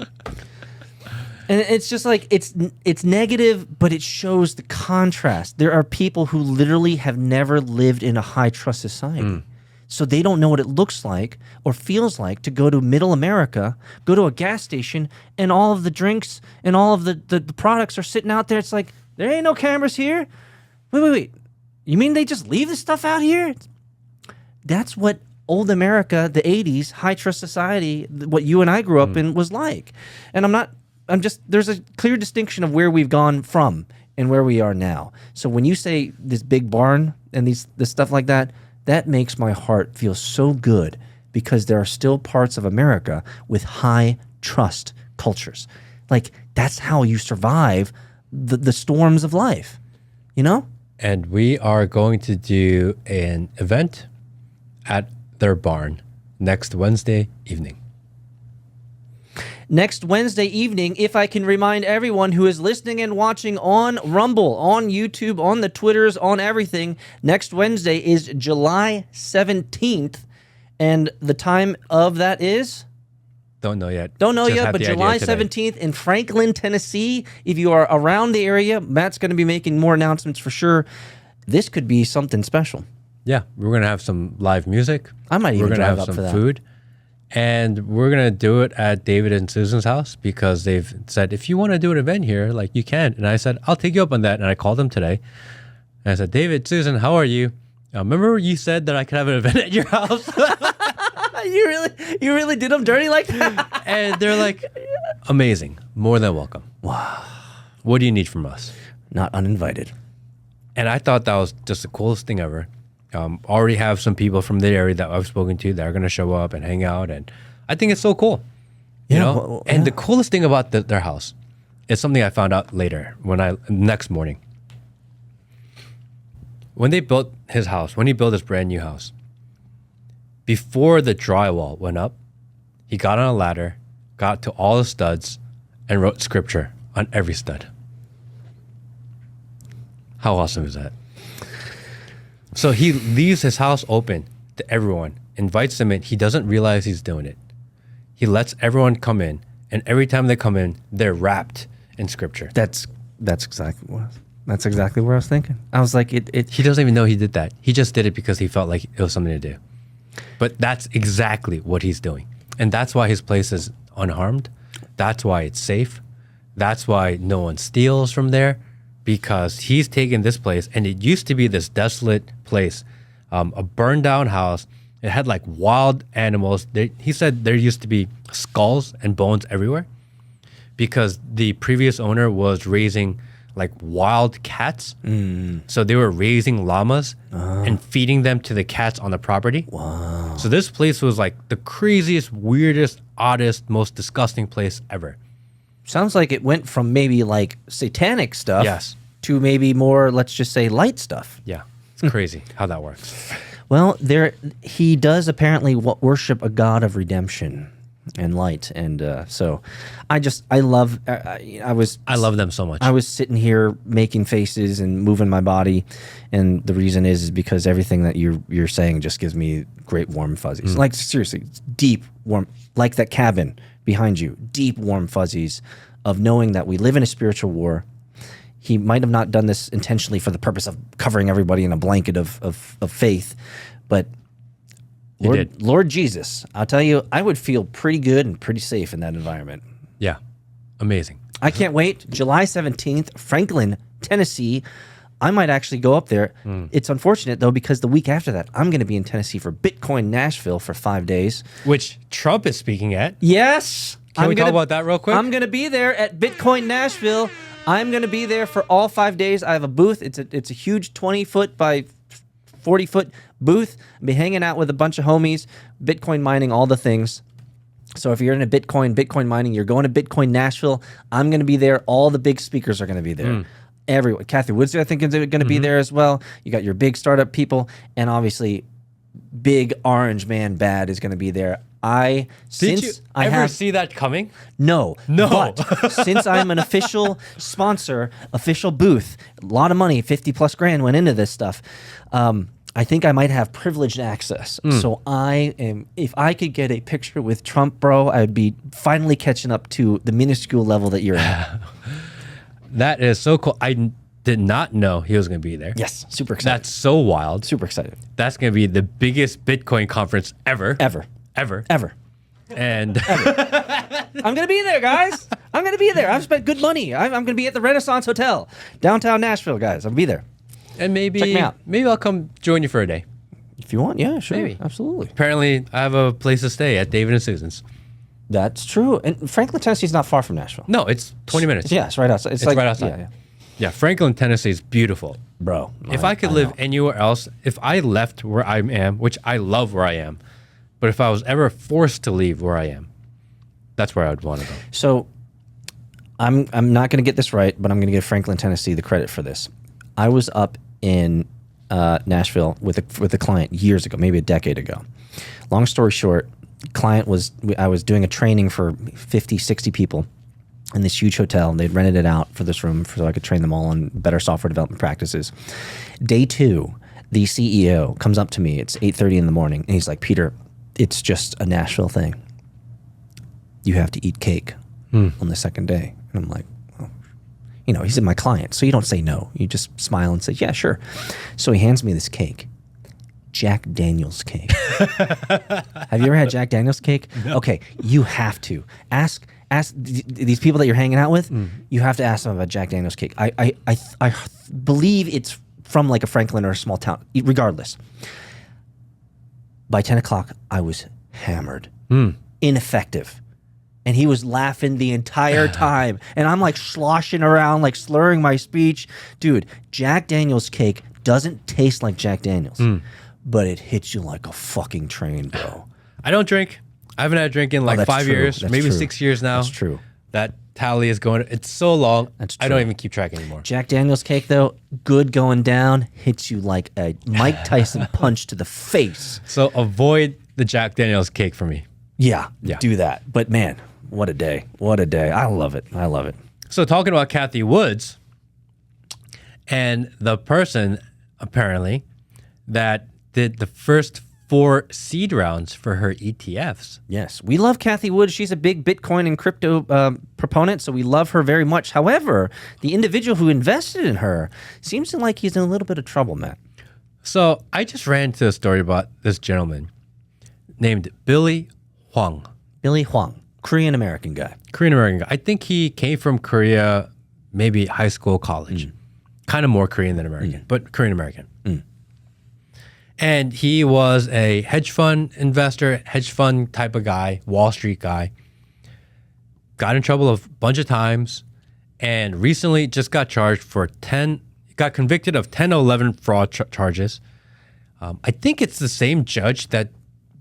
And it's just like, it's negative, but it shows the contrast. There are people who literally have never lived in a high trust society. So they don't know what it looks like or feels like to go to middle America, go to a gas station, and all of the drinks and all of the products are sitting out there. It's like, there ain't no cameras here. Wait. You mean they just leave the stuff out here? That's what old America, the 80s, high trust society, what you and I grew up in was like. And there's a clear distinction of where we've gone from and where we are now. So when you say this big barn and this stuff like that, that makes my heart feel so good, because there are still parts of America with high trust cultures. Like, that's how you survive the storms of life, you know? And we are going to do an event at their barn next Wednesday evening. Next Wednesday evening, if I can remind everyone who is listening and watching on Rumble, on YouTube, on the Twitters, on everything, next Wednesday is July 17th. And the time of that is? Don't know yet. Don't know Just yet, had but the July idea today. 17th in Franklin, Tennessee. If you are around the area, Matt's going to be making more announcements for sure. This could be something special. Yeah, we're going to have some live music. I might even We're going to drive have up for some that. food. And we're going to do it at David and Susan's house, because they've said, if you want to do an event here, like, you can. And I said, I'll take you up on that. And I called them today. And I said, David, Susan, how are you? Remember you said that I could have an event at your house? You really did them dirty like that? And they're like, amazing. More than welcome. Wow. What do you need from us? Not uninvited. And I thought that was just the coolest thing ever. Already have some people from the area that I've spoken to that are going to show up and hang out. And I think it's so cool. You know? Well, and the coolest thing about their house is something I found out later, next morning. When they built his house, when he built his brand new house, before the drywall went up, he got on a ladder, got to all the studs, and wrote scripture on every stud. How awesome is that? So he leaves his house open to everyone, invites them in. He doesn't realize he's doing it. He lets everyone come in, and every time they come in, they're wrapped in scripture. That's exactly what I was thinking. I was like, He doesn't even know he did that. He just did it because he felt like it was something to do. But that's exactly what he's doing. And that's why his place is unharmed. That's why it's safe. That's why no one steals from there, because he's taken this place, and it used to be this desolate place, a burned down house. It had like wild animals. He said there used to be skulls and bones everywhere, because the previous owner was raising like wild cats. So they were raising llamas and feeding them to the cats on the property. wow. So this place was like the craziest, weirdest, oddest, most disgusting place ever. Sounds like it went from maybe like satanic stuff Yes. to maybe more, let's just say, light stuff. Yeah, it's crazy how that works. Well, he does apparently worship a God of redemption and light, and so I love. I love them so much. I was sitting here making faces and moving my body, and the reason is because everything that you're saying just gives me great warm fuzzies. Like, seriously, it's deep warm, like that cabin behind you, deep warm fuzzies of knowing that we live in a spiritual war. He might have not done this intentionally for the purpose of covering everybody in a blanket of faith, but Lord Jesus, I'll tell you, I would feel pretty good and pretty safe in that environment. Yeah, amazing. I can't wait. July 17th, Franklin, Tennessee. I might actually go up there. It's unfortunate, though, because the week after that, I'm going to be in Tennessee for Bitcoin Nashville for 5 days. Which Trump is speaking at. Yes. Can we talk about that real quick? I'm going to be there at Bitcoin Nashville. I'm going to be there for all 5 days. I have a booth. It's a huge 20-foot by 40-foot booth. I'll be hanging out with a bunch of homies, Bitcoin mining, all the things. So if you're into Bitcoin mining, you're going to Bitcoin Nashville. I'm going to be there. All the big speakers are going to be there. Everyone. Kathy Woods, I think, is going to be there as well. You got your big startup people, and obviously, big orange man Bad is going to be there. Did you ever see that coming? No. But since I'm an official sponsor, official booth, a lot of money, 50 plus grand went into this stuff. I think I might have privileged access. So if I could get a picture with Trump, bro, I would be finally catching up to the minuscule level that you're at. That is so cool. I did not know he was going to be there. Yes, super excited. That's so wild. Super excited. That's going to be the biggest Bitcoin conference ever. Ever. And I'm going to be there, guys. I'm going to be there. I've spent good money. I'm going to be at the Renaissance Hotel, downtown Nashville, guys. I'll be there. And maybe Check me out. Maybe I'll come join you for a day. If you want, yeah, sure. Maybe. Absolutely. Apparently, I have a place to stay at David and Susan's. That's true. And Franklin, Tennessee is not far from Nashville. No, it's 20 minutes. Yeah, it's right outside. It's right outside. Yeah, Franklin, Tennessee is beautiful. Bro. If I could live anywhere else, if I left where I am, which I love where I am, but if I was ever forced to leave where I am, that's where I would want to go. So I'm not going to get this right, but I'm going to give Franklin, Tennessee the credit for this. I was up in Nashville with a client years ago, maybe a decade ago. Long story short, I was doing a training for 50, 60 people in this huge hotel, and they'd rented it out for this room so I could train them all on better software development practices. Day 2, the CEO comes up to me. It's 8:30 in the morning, and he's like, Peter, it's just a Nashville thing. You have to eat cake on the second day. And I'm like, oh. He's my client, so you don't say no. You just smile and say, yeah, sure. So he hands me this cake. Jack Daniel's cake. Have you ever had Jack Daniel's cake? No. Okay, you have to. Ask these people that you're hanging out with, you have to ask them about Jack Daniel's cake. I believe it's from like a Franklin or a small town, regardless. By 10 o'clock, I was hammered, ineffective. And he was laughing the entire time. And I'm like sloshing around, like slurring my speech. Dude, Jack Daniel's cake doesn't taste like Jack Daniel's, but it hits you like a fucking train, bro. I don't drink. I haven't had a drink in like 5 years, maybe 6 years now. That's true. That tally is going, it's so long, That's true. I don't even keep track anymore. Jack Daniel's cake, though, good going down, hits you like a Mike Tyson punch to the face. So avoid the Jack Daniel's cake for me. Yeah, do that. But man, what a day. What a day. I love it. I love it. So talking about Kathy Woods and the person, apparently, that did the first 4 seed rounds for her ETFs. Yes, we love Kathy Woods. She's a big Bitcoin and crypto proponent, so we love her very much. However, the individual who invested in her seems to like he's in a little bit of trouble, Matt. So I just ran into a story about this gentleman named Billy Hwang. Billy Hwang, Korean-American guy. Korean-American guy. I think he came from Korea, maybe high school, college. Kind of more Korean than American, but Korean-American. And he was a hedge fund investor, hedge fund type of guy, Wall Street guy. Got in trouble a bunch of times, and recently just got charged for got convicted of 10 or 11 fraud charges. I think it's the same judge that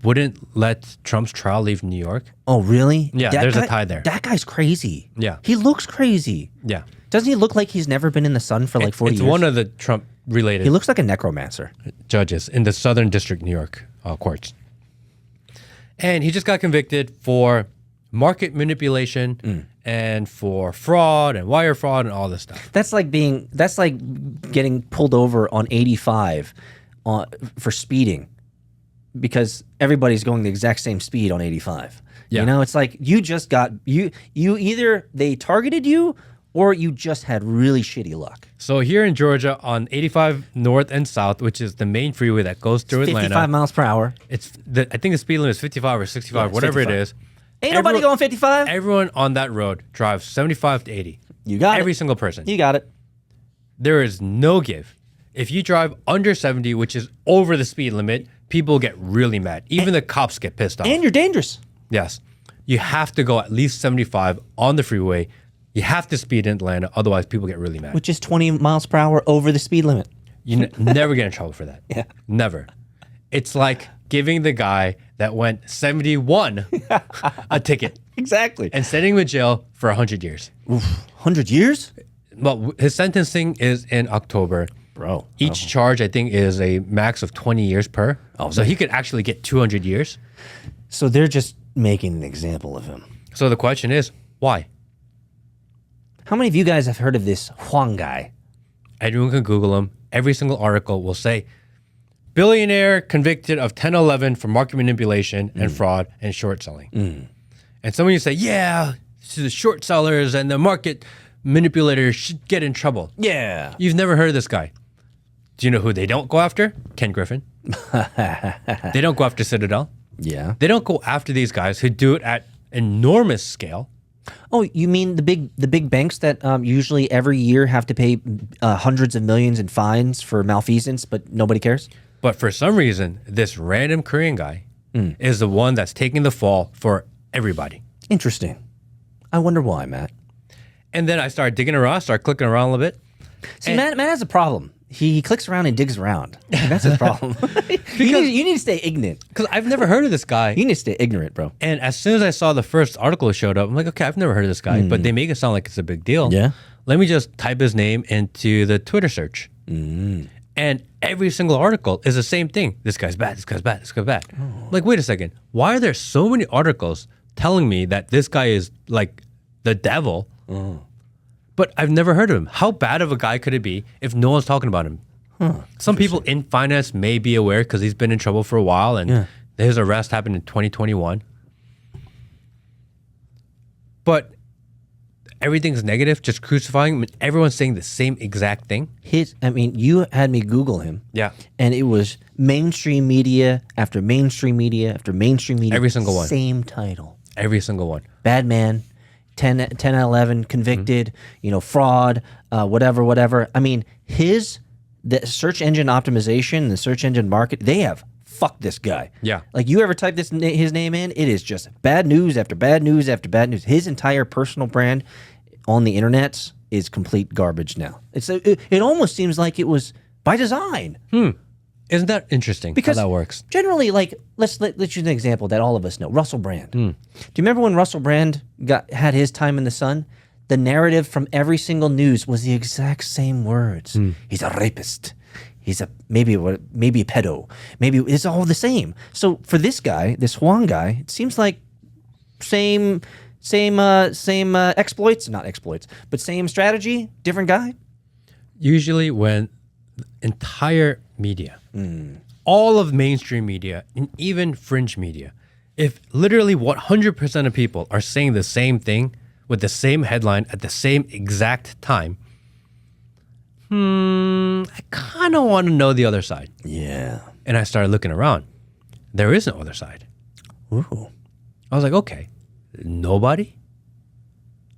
wouldn't let Trump's trial leave New York. Oh, really? Yeah, there's a tie there. That guy's crazy. Yeah. He looks crazy. Yeah. Doesn't he look like he's never been in the sun for like 40 years? It's one of the Trump-related He looks like a necromancer. judges in the Southern District, New York courts. And he just got convicted for market manipulation and for fraud and wire fraud and all this stuff. That's like getting pulled over on 85 for speeding because everybody's going the exact same speed on 85. Yeah. You know, it's like you just got you either they targeted you or you just had really shitty luck. So here in Georgia on 85 North and South, which is the main freeway that goes through Atlanta. 55 miles per hour. I think the speed limit is 55 or 65, whatever 55. it is. Ain't nobody going 55. Everyone on that road drives 75 to 80. You got it. Every single person. You got it. There is no give. If you drive under 70, which is over the speed limit, people get really mad. Even the cops get pissed off. And you're dangerous. Yes. You have to go at least 75 on the freeway. You have to speed in Atlanta, otherwise people get really mad. Which is 20 miles per hour over the speed limit. You never get in trouble for that. Yeah. Never. It's like giving the guy that went 71 a ticket. Exactly. And sending him to jail for 100 years. Oof, 100 years? Well, his sentencing is in October. Bro. Each charge, I think, is a max of 20 years per. Oh, so he could actually get 200 years. So they're just making an example of him. So the question is, why? How many of you guys have heard of this Hwang guy? Everyone can Google him. Every single article will say, billionaire convicted of 10-11 for market manipulation and fraud and short selling. And some of you say, yeah, the short sellers and the market manipulators should get in trouble. Yeah. You've never heard of this guy. Do you know who they don't go after? Ken Griffin. They don't go after Citadel. Yeah. They don't go after these guys who do it at enormous scale. Oh, you mean the big banks that usually every year have to pay hundreds of millions in fines for malfeasance, but nobody cares? But for some reason, this random Korean guy is the one that's taking the fall for everybody. Interesting. I wonder why, Matt. And then I started digging around, started clicking around a little bit. See, Matt has a problem. He clicks around and digs around. That's his problem. you need to stay ignorant. Because I've never heard of this guy. You need to stay ignorant, bro. And as soon as I saw the first article showed up, I'm like, okay, I've never heard of this guy. But they make it sound like it's a big deal. Yeah. Let me just type his name into the Twitter search. And every single article is the same thing. This guy's bad, this guy's bad, this guy's bad. Like, wait a second. Why are there so many articles telling me that this guy is like the devil? But I've never heard of him. How bad of a guy could it be if no one's talking about him? Some people in finance may be aware because he's been in trouble for a while, and his arrest happened in 2021. But everything's negative, just crucifying him. Everyone's saying the same exact thing. You had me Google him. Yeah. And it was mainstream media after mainstream media after mainstream media. Every single one. Same title. Every single one. Bad man. 10 out of 11 convicted, fraud, whatever. I mean, the search engine optimization, the search engine market, they have fucked this guy. Yeah. Like, you ever type his name in, it is just bad news after bad news after bad news. His entire personal brand on the internet is complete garbage now. It almost seems like it was by design. Isn't that interesting Because how that works? Generally, like, let's use an example that all of us know. Russell Brand. Do you remember when Russell Brand had his time in the sun? The narrative from every single news was the exact same words. He's a rapist. He's maybe a pedo. Maybe it's all the same. So for this guy, this Hwang guy, it seems like same exploits, not exploits, but same strategy, different guy. Usually when entire media, all of mainstream media, and even fringe media, if literally 100% of people are saying the same thing with the same headline at the same exact time, I kind of want to know the other side. Yeah. And I started looking around. There is no other side. Ooh. I was like, okay, nobody?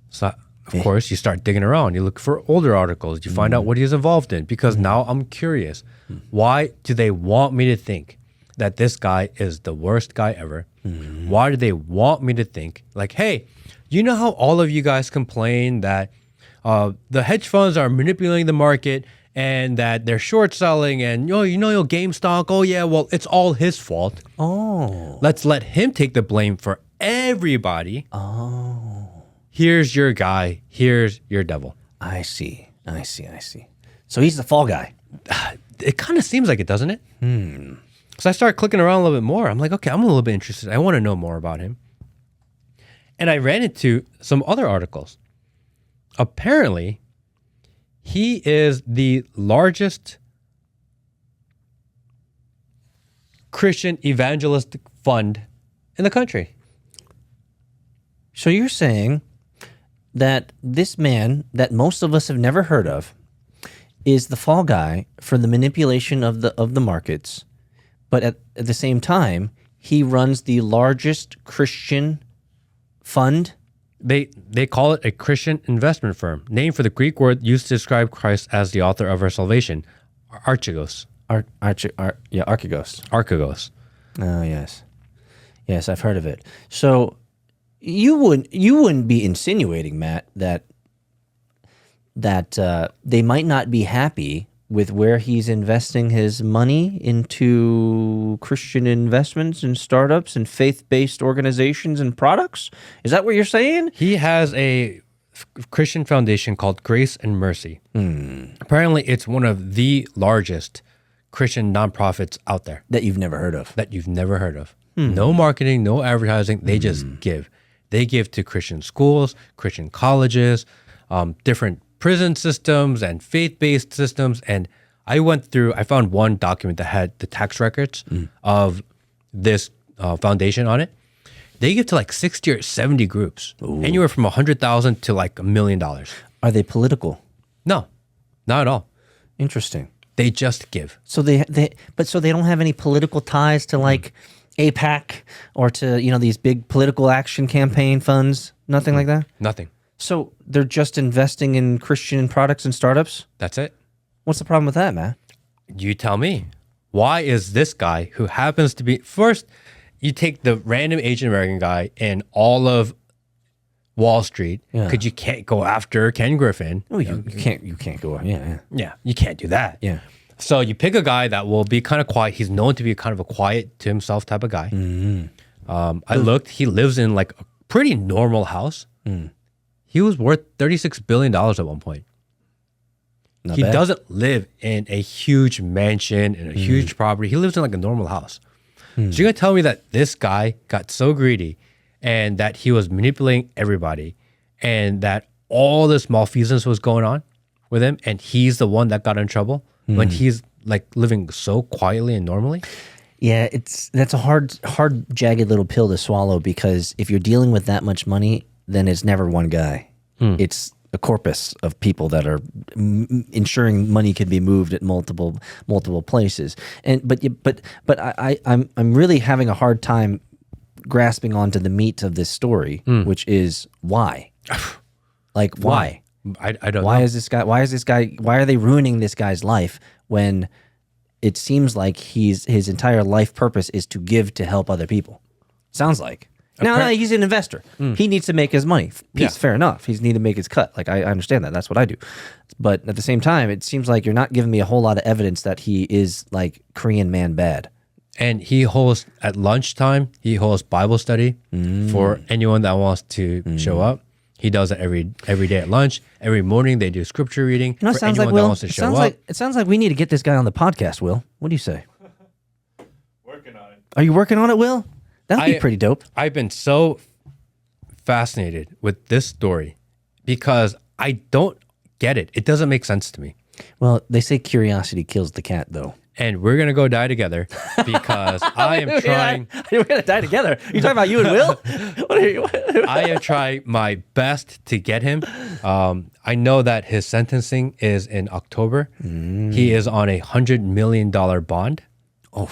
So, of course, you start digging around. You look for older articles. You find out what he's involved in, because now I'm curious. Why do they want me to think that this guy is the worst guy ever? Why do they want me to think, like, hey, you know how all of you guys complain that the hedge funds are manipulating the market and that they're short selling and, your GameStop, oh, yeah, well, it's all his fault. Oh. Let's let him take the blame for everybody. Oh. Here's your guy. Here's your devil. I see. So he's the fall guy. It kind of seems like it, doesn't it? So I started clicking around a little bit more. I'm like, okay, I'm a little bit interested. I want to know more about him. And I ran into some other articles. Apparently, he is the largest Christian evangelistic fund in the country. So you're saying that this man that most of us have never heard of is the fall guy for the manipulation of the markets, but at the same time, he runs the largest Christian fund. They call it a Christian investment firm, named for the Greek word used to describe Christ as the author of our salvation, archegos. Archegos. Archegos. Oh, yes. Yes, I've heard of it. So you wouldn't be insinuating, Matt, that they might not be happy with where he's investing his money into Christian investments and startups and faith-based organizations and products? Is that what you're saying? He has a Christian foundation called Grace and Mercy. Apparently, it's one of the largest Christian nonprofits out there. That you've never heard of. No marketing, no advertising. They just give. They give to Christian schools, Christian colleges, different prison systems and faith-based systems. And I found one document that had the tax records of this foundation on it. They give to like 60 or 70 groups, anywhere from 100,000 to like $1 million. Are they political? No, not at all. Interesting. They just give. So they don't have any political ties to like APAC or to these big political action campaign funds. Nothing like that. Nothing. So they're just investing in Christian products and startups? That's it. What's the problem with that, Matt? You tell me. why is this guy who happens to be first? You take the random Asian American guy in all of Wall Street because you can't go after Ken Griffin. Oh, you can't go. Yeah, you can't do that. Yeah. So you pick a guy that will be kind of quiet. He's known to be kind of a quiet to himself type of guy. I looked. He lives in like a pretty normal house. He was worth $36 billion at one point. He doesn't live in a huge mansion and a huge property. He lives in like a normal house. So you're gonna tell me that this guy got so greedy and that he was manipulating everybody and that all this malfeasance was going on with him and he's the one that got in trouble when he's like living so quietly and normally? Yeah, that's a hard, jagged little pill to swallow because if you're dealing with that much money, then it's never one guy. It's a corpus of people that are ensuring money can be moved at multiple places. And but I'm really having a hard time grasping onto the meat of this story, which is why. Like why? I don't know. Why is this guy? Why are they ruining this guy's life when it seems like his entire life purpose is to give to help other people? Sounds like. No, he's an investor. He needs to make his money. Fair enough. He needs to make his cut. Like I understand that. That's what I do. But at the same time, it seems like you're not giving me a whole lot of evidence that he is like Korean man bad. And he hosts at lunchtime. He hosts Bible study for anyone that wants to show up. He does it every day at lunch. Every morning they do scripture reading for anyone that wants to show up. It sounds like we need to get this guy on the podcast, Will. What do you say? Working on it. Are you working on it, Will? That'd be pretty dope. I've been so fascinated with this story because I don't get it. It doesn't make sense to me. Well, they say curiosity kills the cat, though. And we're going to go die together because I am trying. We're going to die together. You talking about you and Will? I am trying my best to get him. I know that his sentencing is in October. He is on a $100 million bond. Oh,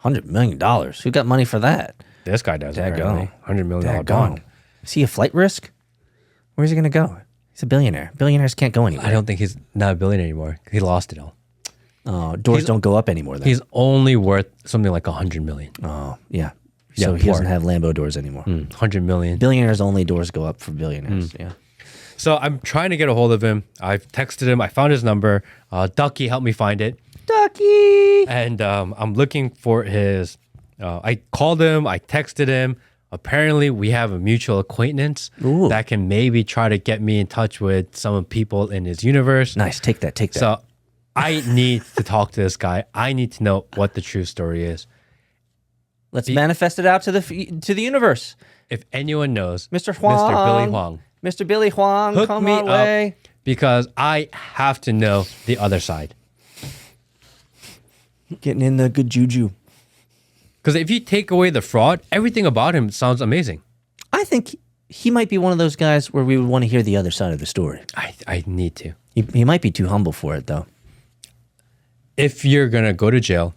$100 million. Who got money for that? This guy does, apparently. $100 million bond. Is he a flight risk? Where's he going to go? He's a billionaire. Billionaires can't go anywhere. I don't think he's not a billionaire anymore. He lost it all. Oh, doors don't go up anymore then. He's only worth something like $100 million. Oh, yeah. So he doesn't have Lambo doors anymore. $100 million. Billionaires only doors go up for billionaires. Yeah. So I'm trying to get a hold of him. I've texted him. I found his number. Ducky helped me find it. Ducky! And I'm looking for his... I called him. I texted him. Apparently, we have a mutual acquaintance that can maybe try to get me in touch with some people in his universe. Nice. Take that. So I need to talk to this guy. I need to know what the true story is. Let's manifest it out to the universe. If anyone knows, Mr. Hwang, Mr. Billy Hwang. Mr. Billy Hwang, Hook come me our way. up because I have to know the other side. Getting in the good juju. Because if you take away the fraud, everything about him sounds amazing. I think he might be one of those guys where we would want to hear the other side of the story. I need to. He might be too humble for it, though. If you're going to go to jail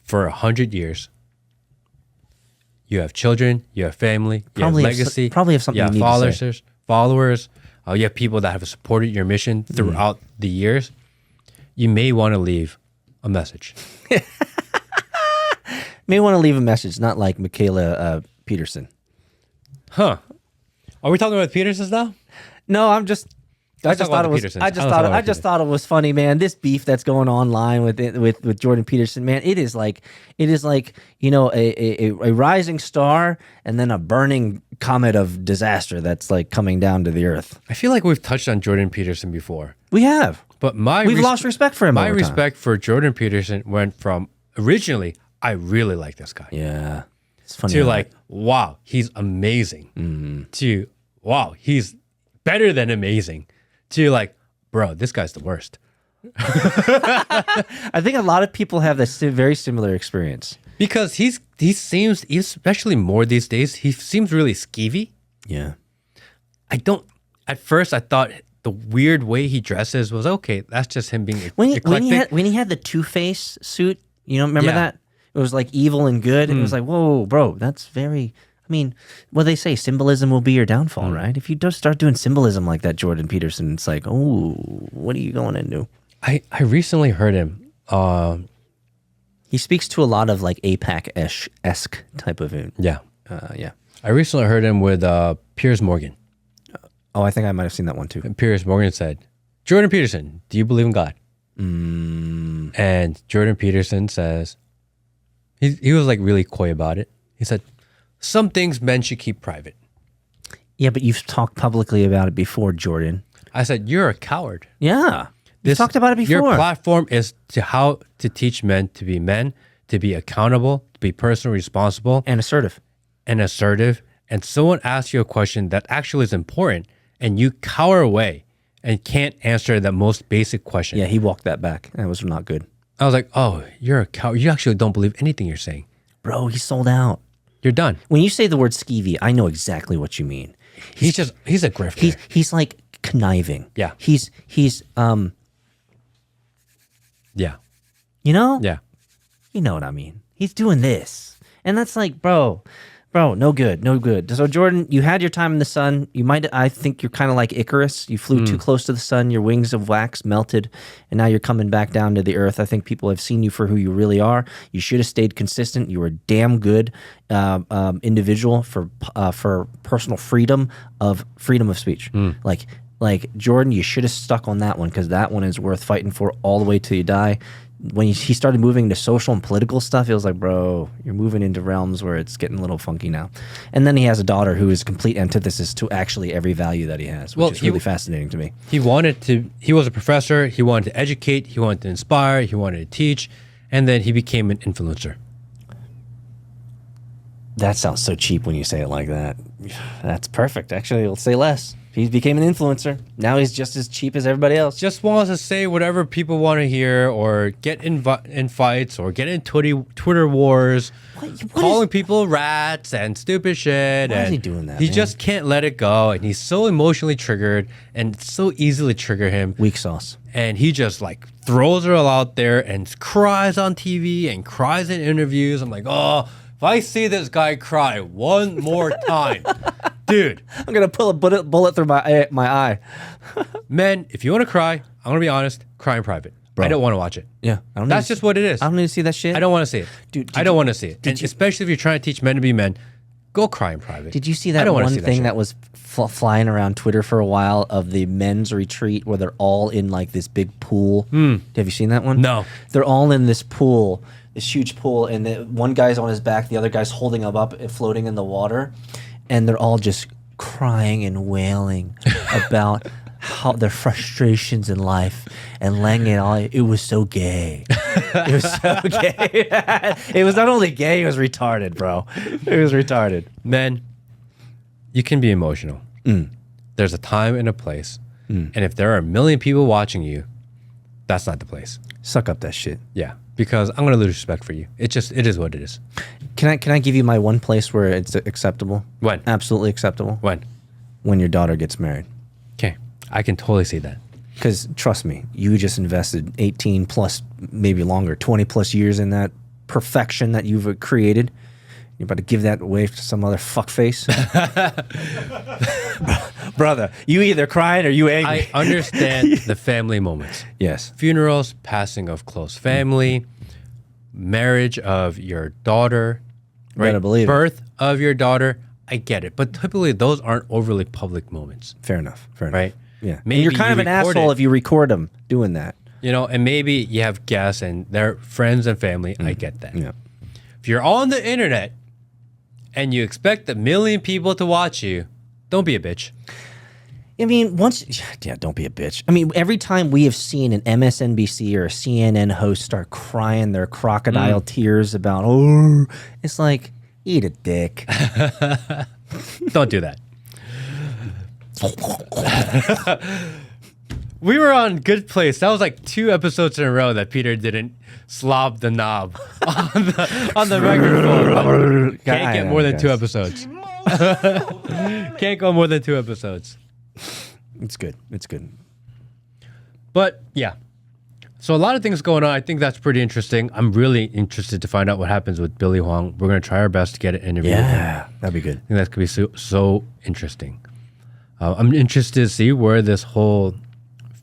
for 100 years, you have children, you have family, you have legacy. Probably have something you have you need to say. followers. You have people that have supported your mission throughout the years. You may want to leave a message. May want to leave a message, not like Michaela Peterson. Huh. Are we talking about Petersons now? No, I just thought it was funny, man. This beef that's going online with Jordan Peterson, man. It is like a rising star and then a burning comet of disaster that's like coming down to the earth. I feel like we've touched on Jordan Peterson before. We have, but we've lost respect for him. My respect for Jordan Peterson went from originally, I really like this guy. Yeah, it's funny. To like, wow, he's amazing. To wow, he's better than amazing. To like, bro, this guy's the worst. I think a lot of people have this very similar experience because he seems, especially more these days, he seems really skeevy. Yeah, at first I thought the weird way he dresses was okay. That's just him being eclectic. When he had the Two-Face suit, remember that? It was like evil and good, and it was like, whoa, bro, that's very. I mean, what they say, symbolism will be your downfall, right? If you just start doing symbolism like that, Jordan Peterson, it's like, oh, what are you going into? I recently heard him. He speaks to a lot of like APAC-esque type of it. Yeah. Yeah. I recently heard him with Piers Morgan. Oh, I think I might have seen that one too. And Piers Morgan said, Jordan Peterson, do you believe in God? And Jordan Peterson says, he was like really coy about it. He said, some things men should keep private. Yeah, but you've talked publicly about it before, Jordan. I said, you're a coward. Yeah. You've talked about it before. Your platform is to how to teach men, to be accountable, to be personally responsible. And assertive. And someone asks you a question that actually is important, and you cower away and can't answer that most basic question. Yeah, he walked that back. That was not good. I was like, oh, you're a coward. You actually don't believe anything you're saying. Bro, he sold out. You're done. When you say the word skeevy, I know exactly what you mean. He's a grifter. He's like conniving. Yeah. He's Yeah. you know? Yeah. You know what I mean. He's doing this. And that's like, bro, no good. So Jordan, you had your time in the sun. I think you're kind of like Icarus. You flew too close to the sun. Your wings of wax melted, and now you're coming back down to the earth. I think people have seen you for who you really are. You should have stayed consistent. You were a damn good individual for personal freedom of speech. Like Jordan, you should have stuck on that one, because that one is worth fighting for all the way till you die. When he started moving into social and political stuff, it was like, bro, you're moving into realms where it's getting a little funky now. And then he has a daughter who is complete antithesis to actually every value that he has, which is really fascinating to me. He was a professor. He wanted to educate. He wanted to inspire. He wanted to teach. And then he became an influencer. That sounds so cheap when you say it like that. That's perfect. Actually, let's say less. He became an influencer. Now he's just as cheap as everybody else. Just wants to say whatever people want to hear, or get in fights, or get in Twitter wars, calling people rats and stupid shit. Why is he doing that, He man? just can't let it go, and he's so emotionally triggered, and it's so easily trigger him. Weak sauce. And he just like throws it all out there and cries on TV and cries in interviews. I'm like, oh, if I see this guy cry one more time, dude, I'm gonna pull a bullet through my eye. men, if you want to cry, I'm gonna be honest, cry in private. Bro. I don't want to watch it. Yeah, That's just what it is. I don't need to see that shit. I don't want to see it. Dude, I don't want to see it. And especially if you're trying to teach men to be men, go cry in private. Did you see I that don't wanna one see thing shit. that was flying around Twitter for a while of the men's retreat where they're all in like this big pool? Have you seen that one? No. They're all in this pool, this huge pool, and one guy's on his back, the other guy's holding him up and floating in the water, and they're all just crying and wailing about how their frustrations in life and laying it all. It was so gay. It was so gay. It was not only gay, it was retarded, bro. It was retarded. Men, you can be emotional. There's a time and a place. And if there are a million people watching you, that's not the place. Suck up that shit. Yeah. Because I'm going to lose respect for you. It is what it is. Can I give you my one place where it's acceptable? When? Absolutely acceptable. When your daughter gets married. Okay. I can totally see that. Because trust me, you just invested 18 plus, maybe longer, 20 plus years in that perfection that you've created. You're about to give that away to some other fuckface. Brother, you either crying or you angry. I understand the family moments. Yes. Funerals, passing of close family, marriage of your daughter, right? Better believe it. Birth of your daughter. I get it. But typically those aren't overly public moments. Fair enough. Right? Yeah. Maybe You're kind of an record asshole it. if you record them doing that. You know, and maybe you have guests and they're friends and family. I get that. Yeah. If you're on the internet and you expect a million people to watch you, don't be a bitch. I mean, don't be a bitch. I mean, every time we have seen an MSNBC or a CNN host start crying their crocodile tears about, oh, it's like, eat a dick. Don't do that. We were on Good Place. That was like 2 episodes in a row that Peter didn't slob the knob on the microphone. Can't get more than 2 episodes. Can't go more than 2 episodes. It's good. It's good. But yeah. So a lot of things going on. I think that's pretty interesting. I'm really interested to find out what happens with Billy Hwang. We're going to try our best to get an interview with him. Yeah, that'd be good. I think that could be so interesting. I'm interested to see where this whole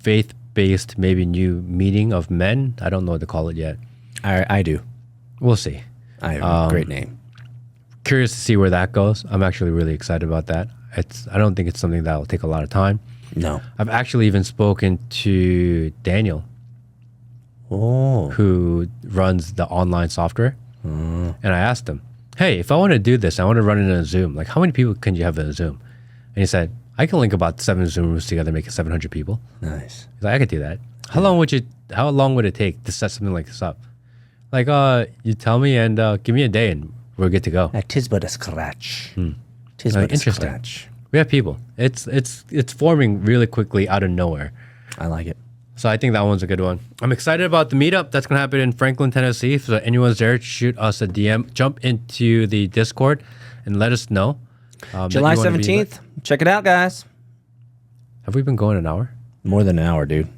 faith-based, maybe new meeting of men, I don't know what to call it yet. I do. We'll see. Great name. Curious to see where that goes. I'm actually really excited about that. I don't think it's something that will take a lot of time. No. I've actually even spoken to Daniel, who runs the online software. And I asked him, hey, if I want to do this, I want to run it in a Zoom. Like, how many people can you have in a Zoom? And he said, I can link about 7 Zoom rooms together, make it 700 people. Nice. He's like, I could do that. How long would it take to set something like this up? Like, you tell me and give me a day and we're good to go. Tis but a scratch. Tis but a Interesting. scratch. We have people. It's forming really quickly out of nowhere. I like it. So I think that one's a good one. I'm excited about the meetup that's going to happen in Franklin, Tennessee. So anyone's there, shoot us a DM, jump into the Discord, and let us know. July 17th. Check it out, guys. Have we been going an hour? More than an hour, dude.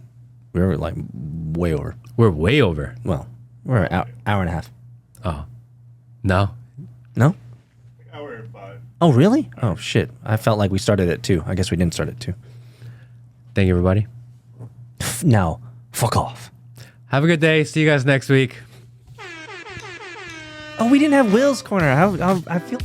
We're like way over. We're way over. Well, we're an hour and a half. Oh, no. No? Hour and 5. Oh, really? Oh, shit. I felt like we started at 2. I guess we didn't start at 2. Thank you, everybody. Now, fuck off. Have a good day. See you guys next week. Oh, we didn't have Will's corner. I feel...